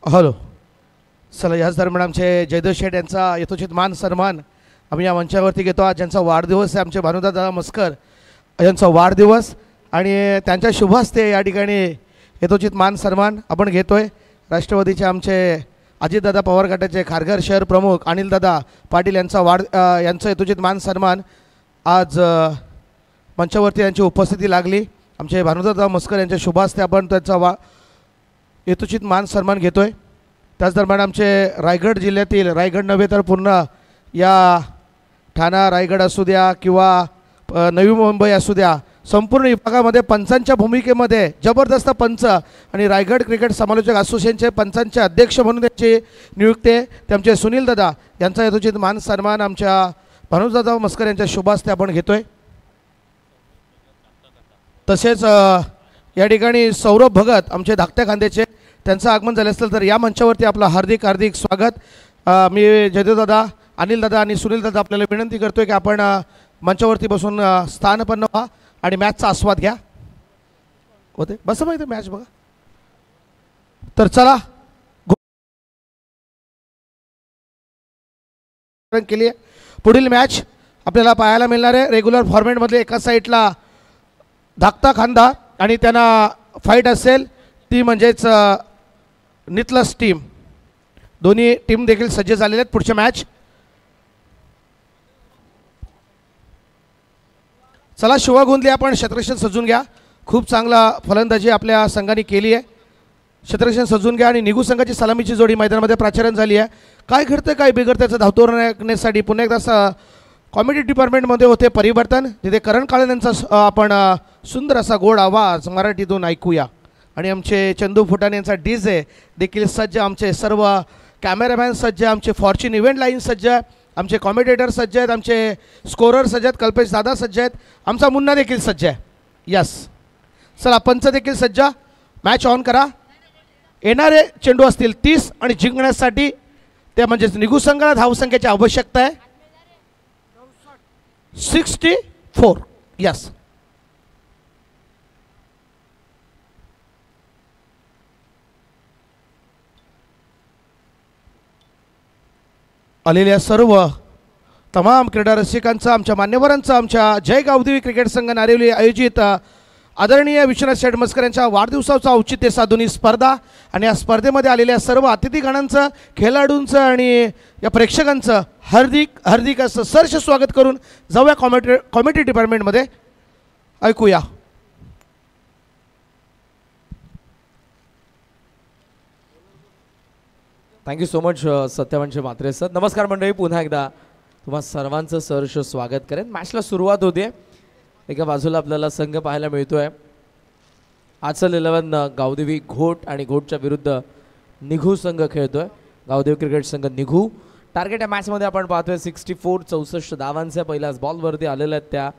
हॅलो, चला याच दरम्यान आमचे जयदेव शेठ यांचा यथोचित मान सन्मान आम्ही या मंचावरती घेतो. आज ज्यांचा वाढदिवस आहे आमचे भानुदादा मस्कर यांचा वाढदिवस आणि त्यांच्या शुभ हस्ते या ठिकाणी यथोचित मान सन्मान आपण घेतोय. राष्ट्रवादीचे आमचे अजितदादा पवार गटाचे खारघर शहर प्रमुख अनिलदादा पाटील यांचा यथोचित मान सन्मान आज मंचावरती यांची उपस्थिती लागली. आमचे भानुदादा मस्कर यांच्या शुभ हस्ते आपण त्यांचा यथोचित मान सन्मान घेतोय। त्याच दरम्यान आमचे रायगड जिल्ह्यातील, रायगड नव्हे तर पूर्ण या ठाणा रायगड असू द्या किंवा नवी मुंबई असू द्या, संपूर्ण विभागामध्ये पंचांच्या भूमिकेमध्ये जबरदस्त पंच आणि रायगड क्रिकेट समालोचक असोसिएशनचे पंचांचे अध्यक्ष म्हणून त्यांची नियुक्ती आहे ते आमचे सुनील दादा यांचा यथोचित मान सन्मान आमच्या भानुदादा मस्कर यांच्या शुभ हस्ते आपण घेतोय। तसेच या ठिकाणी सौरभ भगत आमचे धाकट्या खांद्याचे, त्यांचं आगमन झाले असेल तर या मंचावरती आपलं हार्दिक हार्दिक स्वागत। मी जयदेवदादा, अनिलदादा आणि सुनीलदादा आपल्याला विनंती करतो आहे की आपण मंचावरती बसून स्थानपन्न व्हा आणि मॅचचा आस्वाद घ्या। होते बस माहिती मॅच बघा। तर चला केली पुढील मॅच आपल्याला पाहायला मिळणार आहे रेग्युलर फॉर्मॅटमध्ये। एका साईडला धाकटा खांदा आणि त्यांना फाईट असेल ती म्हणजेच नितलस टीम, दोन्ही टीम देखील सज्ज झालेले आहेत पुढच्या मॅच। चला शिवा गोंधले आपण शतरक्षण सजून घ्या। खूप चांगला फलंदाजी आपल्या संघाने केली आहे। शतरक्षण सजून घ्या आणि निघू संघाची सलामीची जोडी मैदानामध्ये प्राचारण झाली आहे। काय घडतं काय बिघडतं त्याचं धावतो राखण्यासाठी पुन्हा एकदा कॉमेडी डिपार्टमेंटमध्ये होते परिवर्तन, तिथे करण काळे यांचा आपण सुंदर असा गोड आवाज मराठीतून ऐकूया। आणि आमचे चंदू फुटाणे यांचा डीजे देखील सज्ज, आमचे सर्व कॅमेरामॅन सज्ज, आमचे फॉर्च्यून इव्हेंट लाईन सज्ज, आमचे कॉमेडिएटर सज्ज आहेत, आमचे स्कोरर सज्ज आहेत, कल्पेश दादा सज्ज आहेत, आमचा मुन्ना देखील सज्ज आहे। यस चला पंच देखील सज्ज, मॅच ऑन करा। येणारे चेंडू असतील 30 आणि जिंकण्यासाठी ते म्हणजेच निघू संघाला धावसंख्येची आवश्यकता आहे 64। यस आलेल्या सर्व तमाम क्रीडा रसिकांचं, आमच्या मान्यवरांचं, आमच्या जय गावदेवी क्रिकेट संघ नारिवली आयोजित आदरणीय विश्वनाथ शेठ मस्कर यांच्या वाढदिवसाचं औचित्य साधून ही स्पर्धा आणि या स्पर्धेमध्ये आलेल्या सर्व अतिथीगणांचं, खेळाडूंचं आणि या प्रेक्षकांचं हार्दिक हार्दिक असं सहर्ष स्वागत करून जाऊया कॉमेडी डिपार्टमेंटमध्ये। ऐकूया। Thank you so much Satyavansh Mhatre sir. नमस्कार मंडळी, पुन्हा एकदा तुम्हा सर्वांचं सहर्ष स्वागत करेन। मॅचला सुरुवात होते, एका बाजूला आपल्याला संघ पाहायला मिळतोय आचल 11 गावदेवी घोट आणि घोटच्या विरुद्ध निघू संघ खेळतोय, गावदेवी क्रिकेट संघ निघू। टार्गेट या मॅचमध्ये आपण पाहतोय 64 64 धावांच्या पहिल्याच बॉलवरती आलेल्या आहेत त्या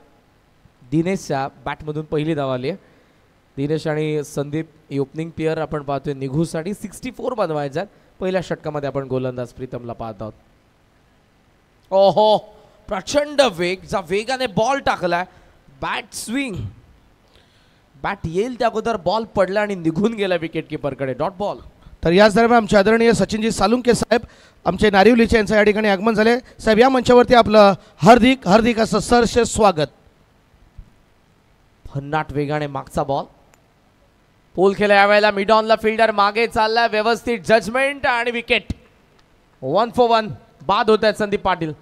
दिनेशच्या बॅटमधून पहिली धाव आली आहे। दिनेश आणि संदीप ही ओपनिंग पेअर आपण पाहतोय निघूसाठी 64 बनवायच्या आहेत। पहिल्या षटकामध्ये आपण गोलंदाज प्रीतमला पाहत आहोत। ओहो प्रचंड वेग, जा वेगाने बॉल टाकलाय, बॅट स्विंग, बॅट येईल त्या अगोदर बॉल पडला आणि निघून गेला विकेट कीपरकडे, डॉट बॉल। तर याच दरम्यान आमचे आदरणीय सचिनजी सालुंके साहेब आमचे नारिवलीचे यांचं या ठिकाणी आगमन झाले। साहेब या मंचावरती आपलं हार्दिक हार्दिक असं सहर्ष स्वागत। भन्नाट वेगाने मागचा बॉल पोल केला, यावेळेला मिड ऑनला फिल्डर मागे चाललाय, व्यवस्थित जजमेंट आणि विकेट। 1 for 1 बाद होत आहेत संदीप पाटील।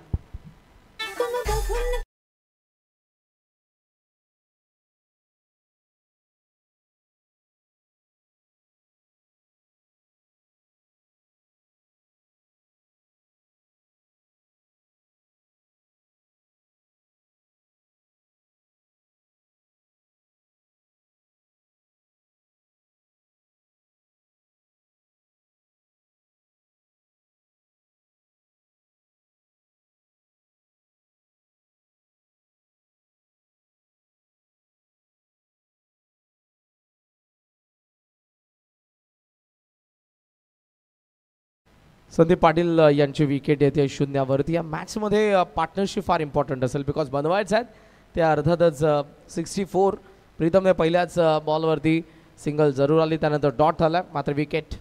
संदीप पाटील यांची विकेट येते 0वरती। या मॅचमध्ये पार्टनरशिप फार इम्पॉर्टंट असेल, बिकॉज बनवायचं आहेत ते अर्थातच 64। प्रीतमने पहिल्याच बॉलवरती सिंगल जरूर आली, त्यानंतर डॉट आला, मात्र विकेट।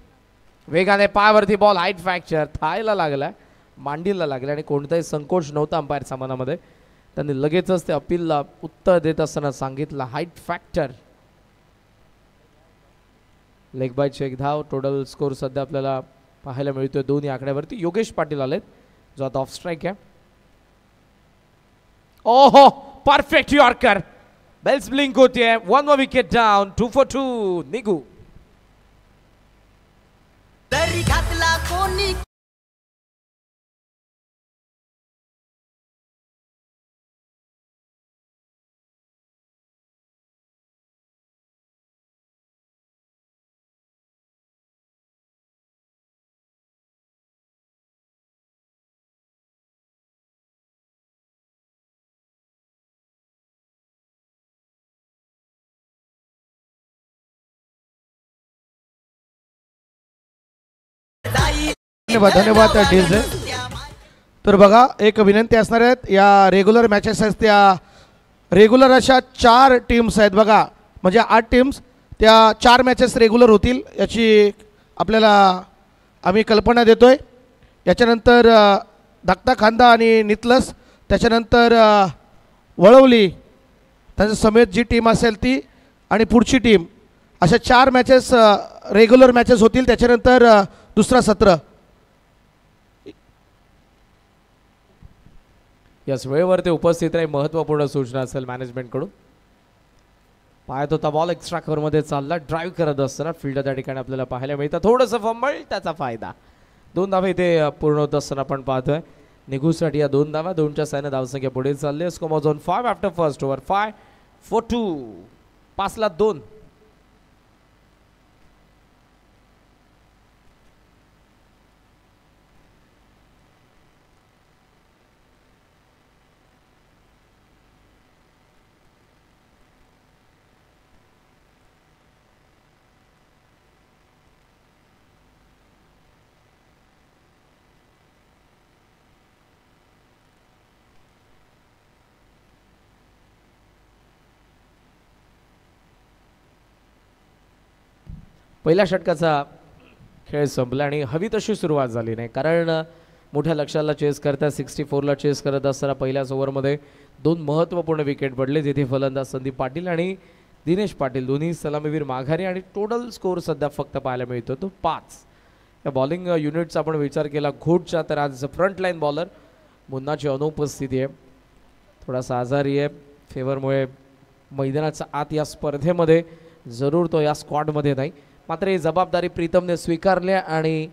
वेगाने पायावरती बॉल, हाईट फ्रॅक्चर, थायला लागलाय, मांडीला लागला आणि कोणताही संकोच नव्हता अंपायर सामनामध्ये। त्यांनी लगेचच ते अपीलला उत्तर देत असताना सांगितलं हाईट फ्रॅक्चर। लेग बायची एक धाव, टोटल स्कोर सध्या आपल्याला पाहायला मिळतोय 2 या आकड्यावरती। योगेश पाटील आलेत जो आता ऑफ स्ट्राईक आहे। ओहो परफेक्ट यॉर्कर, बेल्स ब्लिंक होतीये. 1 more विकेट डाऊन. 2 for 2. निघू. दरी घातला कोणी धन्यवाद धन्यवाद डीजे. तर बघा एक विनंती असणार आहेत. या रेग्युलर मॅचेस आहेत त्या रेग्युलर अशा 4 टीम्स आहेत बघा. म्हणजे 8 टीम्स त्या 4 मॅचेस रेग्युलर होतील याची आपल्याला आम्ही कल्पना देतोय. याच्यानंतर धाकटा खांदा आणि नितलस, त्याच्यानंतर वळवली त्यांच्या समेत जी टीम असेल ती, आणि पुढची टीम, अशा 4 मॅचेस रेग्युलर मॅचेस होतील. त्याच्यानंतर दुसरा सत्र. यस, वेळेवरती उपस्थित राही. महत्त्वपूर्ण सूचना असेल मॅनेजमेंटकडून. पाहत होता बॉल एक्स्ट्रा कव्हरमध्ये चालला. ड्राईव्ह करत असताना फील्ड त्या ठिकाणी आपल्याला पाहायला मिळतं. थोडंसं फंबल, त्याचा फायदा. 2 धावा इथे पूर्ण होत असताना आपण पाहतोय. निघूसाठी या 2 धावा. 2च्या साहाय्याने धावसंख्या पुढे चालली. Score zone 5 after first over. 5 for 2. 5ला 2. पहिल्या षटकाचा खेळ संपला आणि हवी तशी सुरुवात झाली नाही. कारण मोठ्या लक्ष्याला चेस करता 64ला चेस करत असताना पहिल्याच ओव्हरमध्ये 2 महत्त्वपूर्ण विकेट पडले. जिथे फलंदाज संदीप पाटील आणि दिनेश पाटील दोन्ही सलामीवीर माघारी. आणि टोटल स्कोर सध्या फक्त पाहायला मिळतो तो 5. या बॉलिंग युनिटचा आपण विचार केला घोटच्या, तर आज फ्रंट लाईन बॉलर मुन्नाची अनुपस्थिती आहे. थोडासा आजारी आहे. फेवरमुळे मैदानाच्या आत या स्पर्धेमध्ये जरूर तो या स्क्वॉडमध्ये नाही. मात्र ही जबाबदारी प्रीतमने स्वीकारली आणि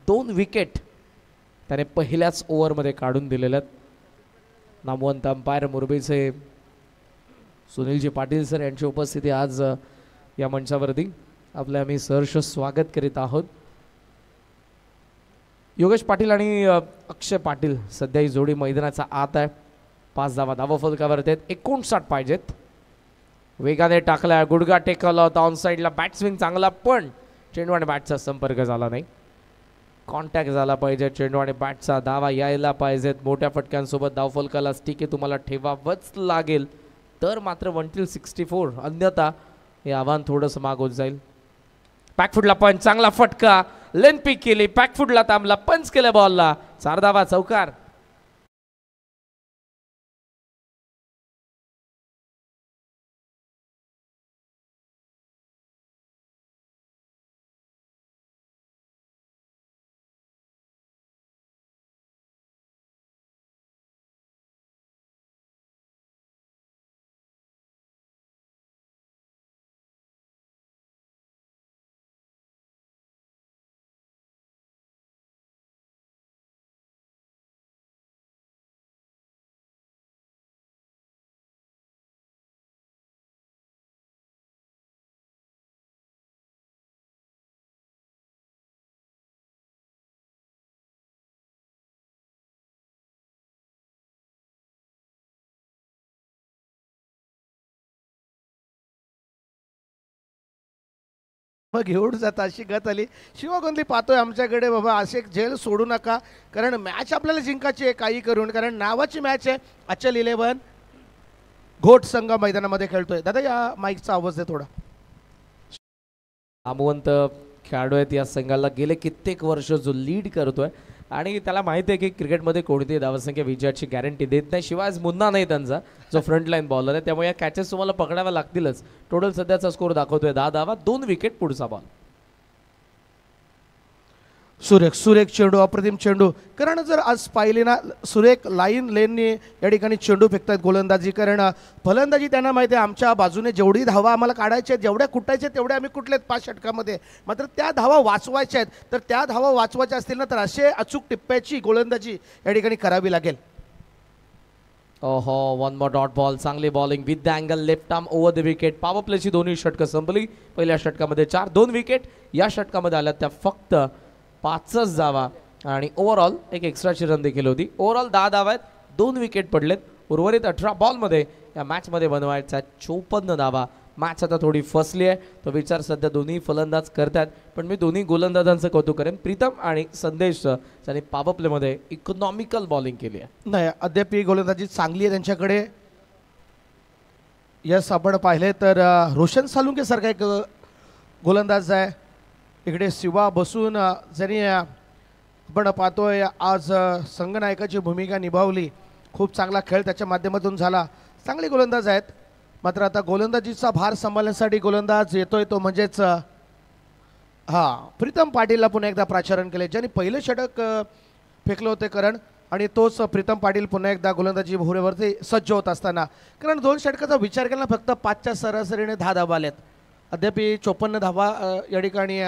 2 विकेट त्याने पहिल्याच ओव्हरमध्ये काढून दिलेल्या आहेत. नामवंत अंपायर मुरबीचे सुनीलजी पाटील सर यांची उपस्थिती आज या मंचावरती आपले आम्ही सहर्ष स्वागत करीत आहोत. योगेश पाटील आणि अक्षय पाटील सध्या ही जोडी मैदानाचा आत आहे. 5 धावा धावफलकावरती आहेत. 59 पाहिजेत. वेगाने टाकला, गुडघा टेकवला होता ऑन साईडला. बॅट स्विंग चांगला, पण चेंडू आणि बॅटचा संपर्क झाला नाही. कॉन्टॅक्ट झाला पाहिजे. चेंडू आणि बॅटचा धावा यायला पाहिजेत. मोठ्या फटक्यांसोबत धावफलकाला स्टिके तुम्हाला ठेवावंच लागेल, तर मात्र 1 till 64. अन्यथा हे आव्हान थोडंसं माग होत जाईल. पॅकफुटला पंच, चांगला फटका, लेन पिक केली, पॅकफुटला थांबला, पंच केलं बॉलला. 4 धावा, चौकार. मग घेऊन जाता अशी गत आली. शिवगोंदली पाहतोय आमच्याकडे, बाबा असे झेल सोडू नका, कारण मॅच आपल्याला जिंकायची आहे काही करून, कारण नावाची मॅच आहे. अचल 11 घोट संघ मैदानामध्ये खेळतोय. दादा या माईकचा आवाज दे थोडा. नामवंत खेळाडू आहेत या संघाला. गेले कित्येक वर्ष जो लीड करतोय आणि त्याला माहिती आहे की क्रिकेटमध्ये कोणतीही धावसंख्या विजयाची गॅरंटी देत नाही. शिवाय मुन्ना नाही त्यांचा जो फ्रंट लाईन बॉलर आहे, त्यामुळे या कॅचेस तुम्हाला पकडाव्या लागतीलच. टोटल सध्याचा स्कोर दाखवतोय 10 धावा, 2 विकेट. पुढचा बॉल सुरेख चेंडू, अप्रतिम चेंडू. कारण जर आज पाहिले ना सुरेख लाईन लेनने या ठिकाणी चेंडू फेकतात गोलंदाजी. कारण फलंदाजी त्यांना माहिती आहे आमच्या बाजूने जेवढी धावा आम्हाला काढायच्या आहेत, जेवढ्या कुटायच्या तेवढ्या आम्ही कुठलेत 5 षटकामध्ये. मात्र त्या धावा वाचवायच्या आहेत. तर त्या धावा वाचवायच्या असतील ना तर असे अचूक टिप्प्याची गोलंदाजी या ठिकाणी करावी लागेल. ओहो, वन मोर डॉट बॉल. चांगली bowling with the angle, left arm over the wicket. पॉवर प्लेची दोन्ही षटकं संपली. पहिल्या षटकामध्ये 4, 2 विकेट. या षटकामध्ये आल्या त्या फक्त 5च धावा आणि ओव्हरऑल एक एक्स्ट्राची रन देखील होती. ओव्हरऑल 10 धावा आहेत, 2 विकेट पडलेत. उर्वरित 18 बॉलमध्ये या मॅचमध्ये बनवायच्या 54 धावा. मॅच आता थोडी फसली आहे, तो विचार सध्या दोन्ही फलंदाज करतात. पण मी दोन्ही गोलंदाजांचं कौतुक करेन, प्रीतम आणि संदेश, ज्यांनी पॉवर प्लेमध्ये इकॉनॉमिकल बॉलिंग केली आहे. नाही, अद्याप ही गोलंदाजी चांगली आहे त्यांच्याकडे. यस, आपण पाहिले तर रोशन सालुंके सारखा एक गोलंदाज आहे. इकडे शिवा बसून ज्यांनी आपण पाहतोय आज संघनायकाची भूमिका निभावली. खूप चांगला खेळ त्याच्या माध्यमातून झाला. चांगले गोलंदाज आहेत. मात्र आता गोलंदाजीचा भार सांभाळण्यासाठी गोलंदाज येतोय तो म्हणजेच प्रीतम पाटीलला पुन्हा एकदा प्राचारण केले, ज्यांनी पहिलं षटक फेकलं होते करण. आणि तोच प्रीतम पाटील पुन्हा एकदा गोलंदाजी भोवऱ्यावरती सज्ज होत असताना. कारण 2 षटकाचा विचार केला फक्त 5च्या सरासरीने 10 धावा आल्यात. अद्याप 54 धावा या ठिकाणी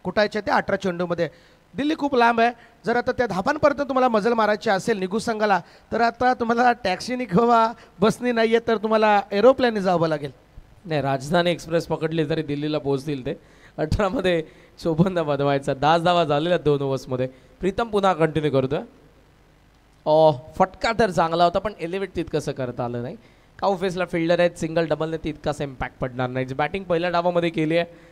कुटायच्या त्या 18 चेंडूमध्ये. दिल्ली खूप लांब आहे. जर आता त्या धावांपर्यंत तुम्हाला मजल मारायची असेल निघू संघाला तर आता तुम्हाला टॅक्सीनी किंवा बसनी नाही आहे तर तुम्हाला एरोप्लेनने जावं लागेल. नाही, राजधानी एक्सप्रेस पकडली तरी दिल्लीला पोहोचतील ते. 18मध्ये 54 बनवायचा. 10 धावा झालेल्या 2 ओव्हर्समध्ये. प्रीतम पुन्हा कंटिन्यू करतोय. फटका तर चांगला होता पण एलिव्हेट तितकंसं करता आलं नाही. काऊ फेसला फिल्डर आहेत, सिंगल डबलने तितकासा इम्पॅक्ट पडणार नाही. बॅटिंग पहिल्या डावामध्ये केली आहे.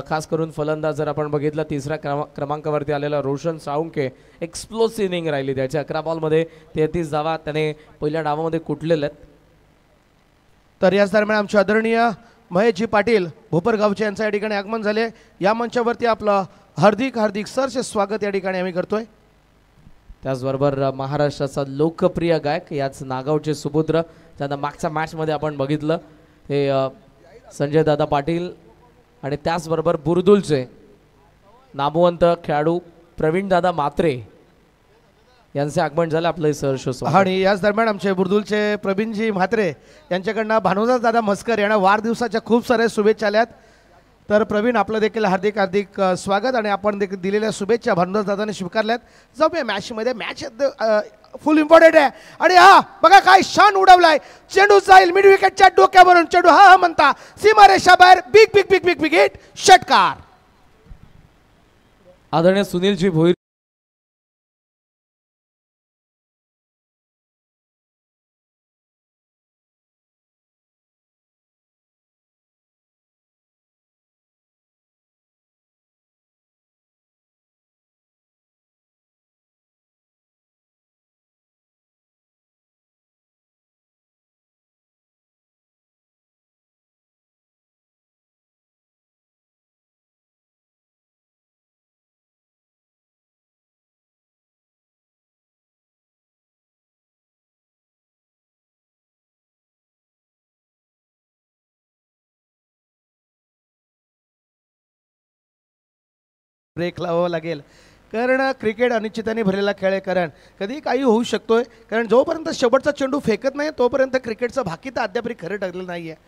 खास करून फलंदाज जर आपण बघितलं 3ऱ्या क्रमांकावरती आलेला रोशन साळुंके, एक्सप्लोसिव्ह इनिंग राहिली त्याची. 11 बॉलमध्ये 33 धावा त्याने पहिल्या डावामध्ये कुटलेल्या आहेत. तर याच दरम्यान आमचे आदरणीय महेशजी पाटील भोपरगावचे यांचं या ठिकाणी आगमन झाले. या मंचावरती आपलं हार्दिक सरचे स्वागत या ठिकाणी आम्ही करतोय. त्याचबरोबर महाराष्ट्राचा लोकप्रिय गायक, याच नागावचे सुपुत्र, ज्यांना मागच्या मॅचमध्ये आपण बघितलं, हे संजय दादा पाटील. आणि त्याचबरोबर बुरदुलचे नामवंत खेळाडू प्रवीण दादा मात्रे यांचे आगमन झाले. आपलं सहर्ष. आणि याच दरम्यान आमचे बुरदुलचे प्रवीणजी म्हात्रे यांच्याकडनं भानुदास दादा म्हस्कर यांना वाढदिवसाच्या खूप साऱ्या शुभेच्छा आल्यात. तर प्रवीण, आपलं देखील हार्दिक स्वागत. आणि आपण देखील दिलेल्या शुभेच्छा भानुदास दादाने स्वीकारल्यात. जाऊया मॅचमध्ये. मॅच फुल इम्पॉर्टंट आहे. आणि बघा काय शान उडवलाय. चेंडू जाईल मिड विकेटच्या डोक्यावरून. चेंडू म्हणता सीमारेषा बाहेर. बिग हिट, षटकार. आदरणीय सुनीलजी भोईर ब्रेक लावावं लागेल. कारण क्रिकेट अनिश्चिताने भरलेला खेळ आहे. कारण कधी काही होऊ शकतोय. कारण जोपर्यंत शेवटचा चेंडू फेकत नाही तोपर्यंत क्रिकेटचं भाकी तर अद्याप खरं ठरलेलं नाही आहे.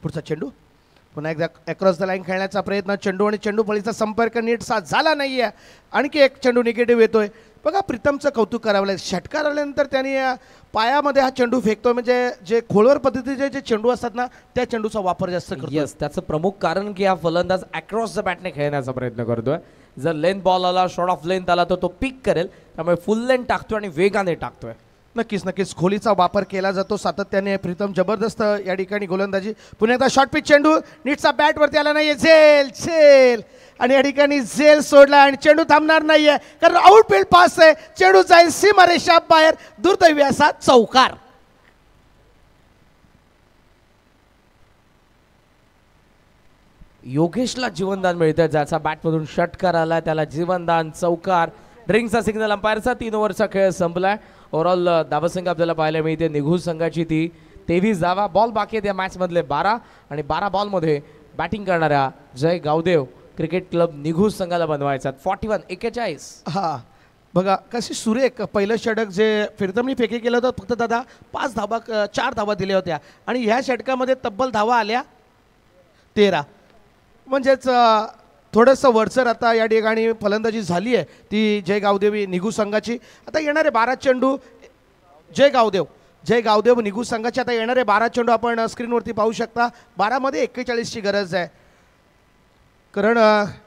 पुढचा चेंडू पुन्हा एकदा अक्रॉस द लाईन खेळण्याचा प्रयत्न. चेंडू आणि चेंडू फळीचा संपर्क नीट साथ झाला नाही आहे. आणखी एक चेंडू निगेटिव्ह येतोय. बघा, प्रीतमचं कौतुक करावं लागेल. षटकार आल्यानंतर त्यांनी पायामध्ये हा चेंडू फेकतोय. म्हणजे जे खोलवर पद्धतीचे जे चेंडू असतात ना त्या चेंडूचा वापर जास्त करतो. यस, त्याचं प्रमुख कारण की हा फलंदाज अक्रॉस द बॅटने खेळण्याचा प्रयत्न करतोय. जर लेंथ बॉल आला, शॉर्ट ऑफ लेंथ आला तर तो पिक करेल. त्यामुळे फुल लेंथ टाकतोय आणि वेगाने टाकतोय. नक्कीच खोलीचा वापर केला जातो सातत्याने. प्रीतम जबरदस्त या ठिकाणी गोलंदाजी. पुन्हा एकदा शॉर्ट पिच चेंडू नीटचा बॅटवरती आला नाहीये. झेल आणि या ठिकाणी झेल सोडला आणि चेंडू थांबणार नाहीये कारण आउटफील्ड पास आहे. चेंडू जाईल सीमारेषा बाहेर. दुर्दैवी असा चौकार. योगेशला जीवनदान मिळतंय. ज्याचा बॅटमधून षटकार आला त्याला जीवनदान, चौकार. ड्रिंकचा सिग्नल. अंपायरचा 3 ओव्हरचा खेळ संपलाय. ओव्हरऑल धावसंख्या आपल्याला पाहायला मिळते. निघू संघाची ती 23 धावा. बॉल बाकी आहेत या मॅचमधले 12 आणि 12 बॉलमध्ये बॅटिंग करणाऱ्या जय गावदेव क्रिकेट क्लब निघू संघाला बनवायचा. 41 हा बघा कशी सुरेख पहिलं षटक जे फिरतमणी फेकी केलं होतं फक्त दादा 4 धावा दिल्या होत्या आणि ह्या षटकामध्ये तब्बल धावा आल्या 13. म्हणजेच थोडंसं वरचर आता या ठिकाणी फलंदाजी झाली आहे ती जय गावदेवी निघू संघाची. आता येणारे 12 चेंडू जय गावदेव निघू संघाचे आता येणारे 12 चेंडू आपण स्क्रीनवरती पाहू शकता. 12मध्ये 41ची गरज आहे. कारण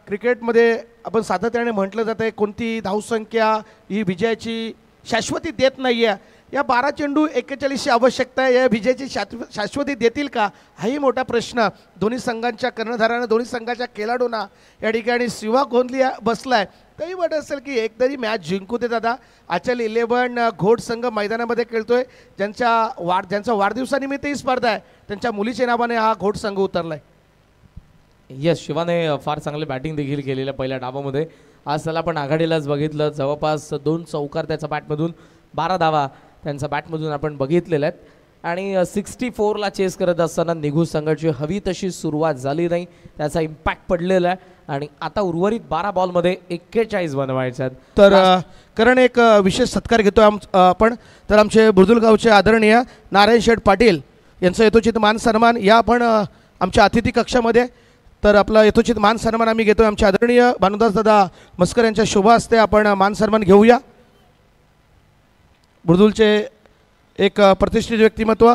क्रिकेटमध्ये आपण सातत्याने म्हटलं जातं आहे कोणती धावसंख्या ही विजयाची शाश्वती देत नाही आहे. या 12 चेंडू 41ची आवश्यकता आहे. या विजयाची शाश्वती देतील का हाही मोठा प्रश्न दोन्ही संघांच्या कर्णधारांना दोन्ही संघाच्या खेळाडूंना या ठिकाणी शिवा गोंधली बसला आहे. काही वाटत असेल की एकतरी मॅच जिंकू दे दादा. आचल 11 घोड संघ मैदानामध्ये खेळतोय ज्यांचा वाढदिवसानिमित्त ही स्पर्धा आहे त्यांच्या मुलीच्या नावाने हा घोड संघ उतरला आहे. यस, शिवाने फार चांगले बॅटिंग देखील केलेलं पहिल्या डावामध्ये. आज त्याला आपण आघाडीलाच बघितलं. जवळपास 2 चौकार त्याच्या बॅटमधून 12 धावा त्यांच्या बॅटमधून आपण बघितलेल्या आहेत. आणि 64ला चेस करत असताना निघू संघाची हवी तशी सुरुवात झाली नाही. त्याचा इम्पॅक्ट पडलेला आहे आणि आता उर्वरित 12 बॉलमध्ये 41 बनवायचे आहेत. तर कारण एक विशेष सत्कार घेतो आपण. तर आमचे बुर्दुलगावचे आदरणीय नारायण शेठ पाटील यांचा यथोचित मान सन्मान या आपण आमच्या अतिथी कक्षामध्ये. तर आपला यथोचित मान सन्मान आम्ही घेतोय. आमचे आदरणीय भानुदास दादा मस्कर यांच्या शुभ हस्ते आपण मान सन्मान घेऊया. बुर्दुलचे एक प्रतिष्ठित व्यक्तिमत्व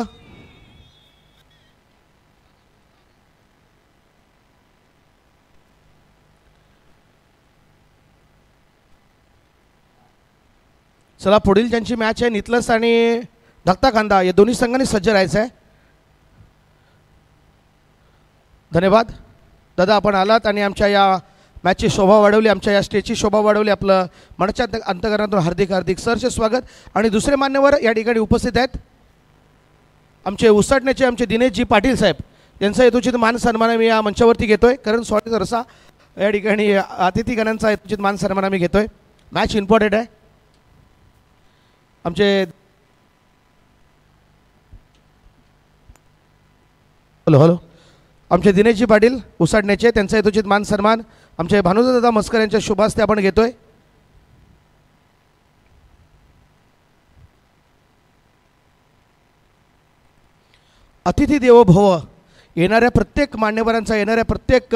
चला पुढील ज्यांची मॅच आहे नितलस आणि धक्ता खांदा या दोन्ही संघांनी सज्ज राहायचं आहे. धन्यवाद दादा आपण आलात आणि आमच्या या मॅचची शोभा वाढवली आमच्या या स्टेजची शोभा वाढवली. आपलं मनाच्या अंतकरणातून हार्दिक सरचे स्वागत. आणि दुसरे मान्यवर या ठिकाणी उपस्थित आहेत आमचे उसाटण्याचे आमचे दिनेशजी पाटील साहेब यांचा यथोचित मान सन्मान मी या मंचावरती घेतोय. कारण स्वागत रसा या ठिकाणी अतिथीगणांचा यथोचित मान सन्मान आम्ही घेतोय. मॅच इम्पॉर्टंट आहे. आमचे हॅलो आमचे दिनेशजी पाटील उसाडण्याचे त्यांचा यथोचित मान सन्मान आमचे भानुदादा मस्कर यांच्या शुभ हस्ते आपण घेतोय. अतिथी देवो भव येणाऱ्या प्रत्येक मान्यवरांचा येणाऱ्या प्रत्येक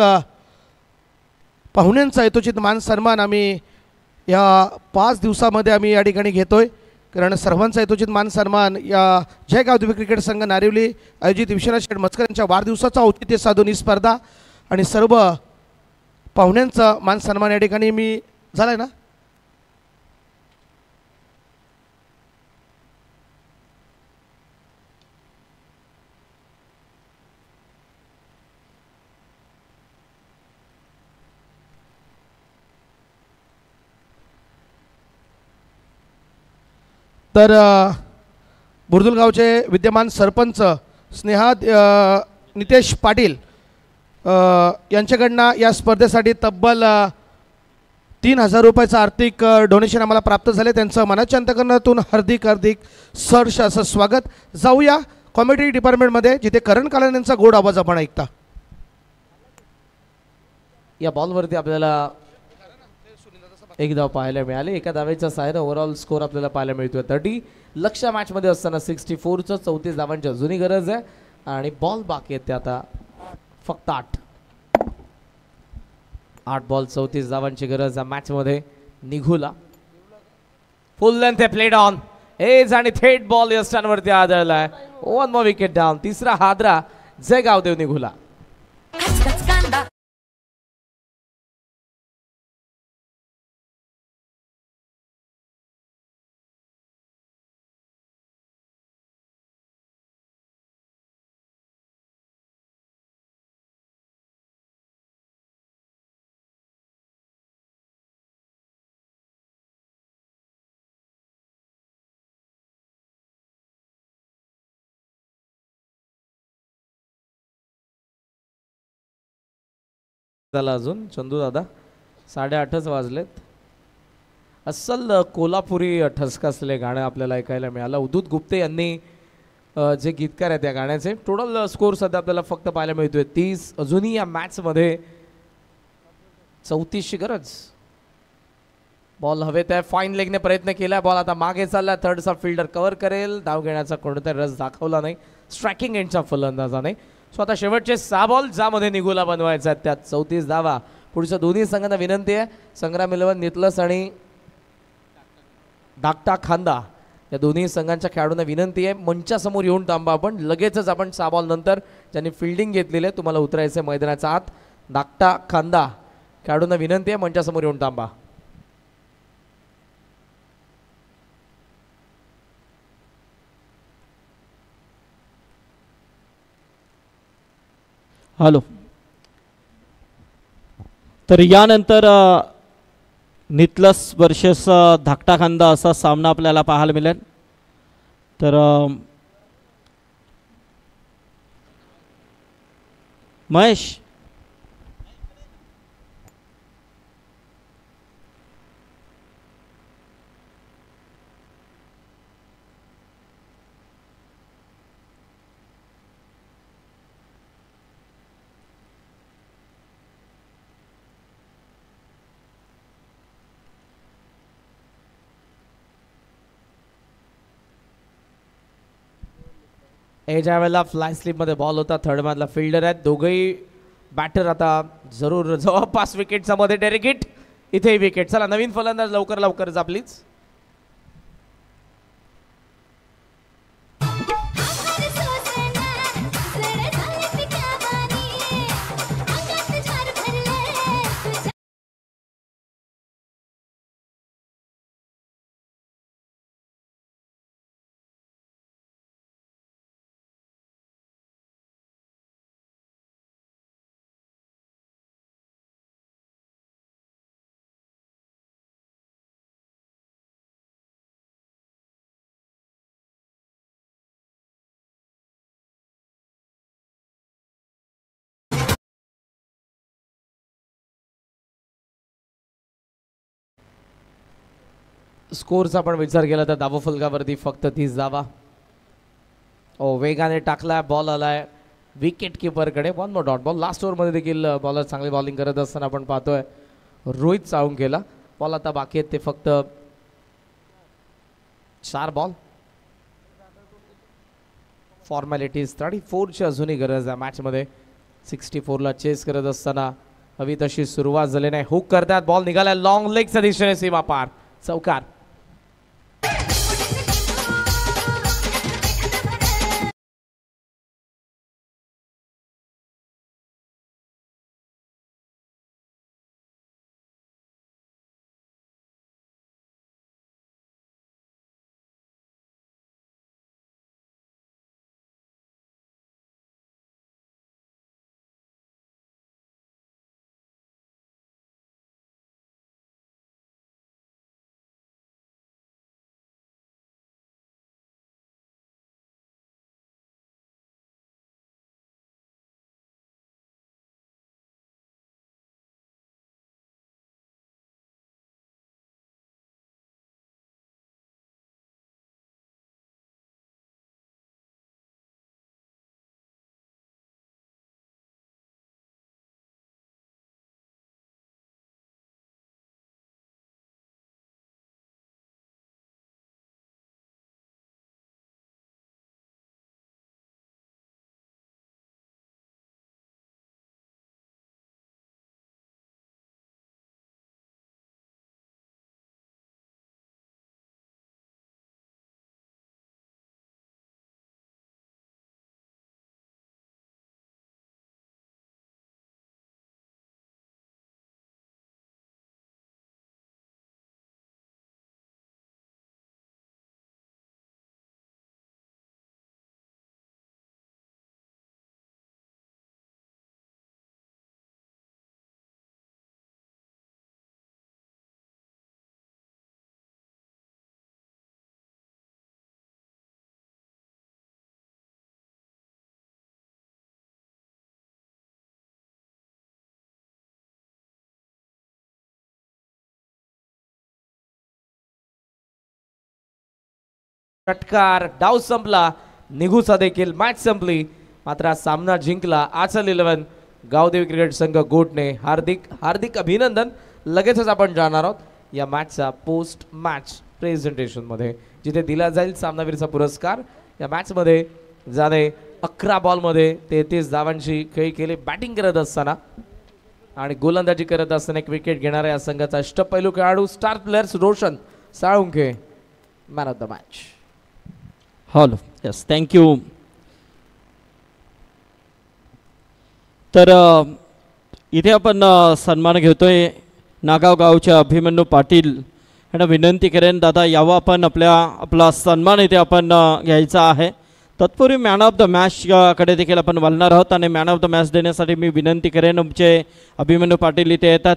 पाहुण्यांचा यथोचित मान सन्मान आम्ही या 5 दिवसामध्ये आम्ही या ठिकाणी घेतोय. कारण सर्वांचा यथोचित मान सन्मान या जय गावदेवी क्रिकेट संघ नारिवली आयोजित विश्वनाथ शेठ मस्कर यांच्या वाढदिवसाचा औचित्य साधून ही स्पर्धा आणि सर्व पाहुण्यांचा मान सन्मान या ठिकाणी मी झालाय ना. तर बुर्दुलगावचे विद्यमान सरपंच स्नेहा नितेश पाटील यांच्याकडनं या स्पर्धेसाठी तब्बल 3000 रुपयाचं आर्थिक डोनेशन आम्हाला प्राप्त झाले. त्यांचं मनाच्या अंतकरणातून हार्दिक सरस असं स्वागत. जाऊया कॉमेडी डिपार्टमेंटमध्ये जिथे करण कालन यांचा गोड आवाज आपण ऐकता. या बॉलवरती आपल्याला एक धाव पाहायला मिळाले. एका धावेच्या सहाय्याने ओव्हरऑल स्कोर आपल्याला पाहायला मिळतोय 30. लक्ष मॅचमध्ये असताना 64चं 34 धावांची अजूनही गरज आहे आणि बॉल बाकी आहेत ते आता फक्त 8 बॉल 34 धावांची गरज या मॅचमध्ये. निघूला full length played on edge आणि थेट बॉल यष्टांवरती आदळलाय. 1 मोर विकेट डाऊन. तिसरा हादरा जय गावदेव निघूला. झाला अजून चंदू दादा 8:30 वाजलेत. अस्सल कोल्हापुरी ठसका असलेले गाणं आपल्याला ऐकायला मिळालं. उदूत गुप्ते यांनी जे गीतकार आहेत त्या गाण्याचे. टोटल स्कोर सध्या आपल्याला फक्त पाहायला मिळतोय 30. अजूनही या मॅचमध्ये 34ची गरज. बॉल हवेत आहे, फाईन लेगने प्रयत्न केला. बॉल आता मागे चालला. थर्डचा फिल्डर कव्हर करेल. धाव घेण्याचा कोणताही रस दाखवला नाही स्ट्रायकिंग एंडच्या फलंदाजाने. सो आता शेवटचे 6 बॉल ज्यामध्ये निगुला बनवायचा आहेत त्यात 34 धावा. पुढच्या दोन्ही संघांना विनंती आहे, संग्राम 11 नितलस आणि धाकटा खांदा या दोन्ही संघांच्या खेळाडूंना विनंती आहे मंचासमोर येऊन थांबा. आपण लगेचच आपण 6 बॉल नंतर ज्यांनी फिल्डिंग घेतलेली आहे तुम्हाला उतरायचं आहे मैदानाच्या आत. धाकटा खांदा खेळाडूंना विनंती आहे मंचासमोर येऊन थांबा. हॅलो. तर यानंतर नितलस वर्सेस धाकटा खांदा असा सामना आपल्याला पाहायला मिळेल. तर महेश ज्या वेळेला फ्लाय स्लिपमध्ये बॉल होता थर्ड मधला फिल्डर आहेत दोघंही बॅटर. आता जरूर जवळपास विकेटच्या मध्ये डायरेक्ट हिट. इथेही विकेट. चला नवीन फलंदाज लवकर लवकर जा प्लीज. स्कोरचा पण विचार केला तर धावा फलकावरती फक्त 30 धावा. वेगाने टाकला बॉल आलाय विकेट किपरकडे. 1 मोर डॉट बॉल. लास्ट ओव्हरमध्ये देखील बॉलर चांगली बॉलिंग करत असताना आपण पाहतोय रोहित साळुंखेला. बॉल आता बाकी आहेत ते फक्त 4 बॉल. फॉर्मॅलिटीज 34ची अजूनही गरज आहे मॅचमध्ये. 64ला चेस करत असताना हवी तशी सुरुवात झाली नाही. हुक करतात. बॉल निघाला लॉंग लेगच्या दिशेने सीमा पार. चौकार. षटकार. डाव संपला. निघूचा देखील मॅच संपली. मात्र सामना जिंकला आचल 11 गावदेवी क्रिकेट संघ गोटणे हार्दिक हार्दिक अभिनंदन. लगेचच आपण जाणार आहोत या मॅचचा पोस्ट मॅच प्रेझेंटेशनमध्ये, जिथे दिला जाईल सामनावीरचा पुरस्कार. या मॅचमध्ये ज्याने 11 बॉलमध्ये 33 धावांची खेळी केली बॅटिंग करत असताना आणि गोलंदाजी करत असताना एक विकेट घेणारा या संघाचा अष्टपैलू खेळाडू star players Roshan Salunkhe man of the match. Hello yes thank you. तर इथे आपण सन्मान घेतोय नागाव गावच्या अभिमन्यू पाटील यांना विनंती करेन दादा यावं आपण आपला सन्मान इथे आपण घ्यायचा आहे. तत्पूर्वी मॅन ऑफ द मॅच कडे देखील आपण वळणार आहोत आणि मॅन ऑफ द मॅच देण्यासाठी मी विनंती करेन आमचे अभिमन्यू पाटील इथे येतात.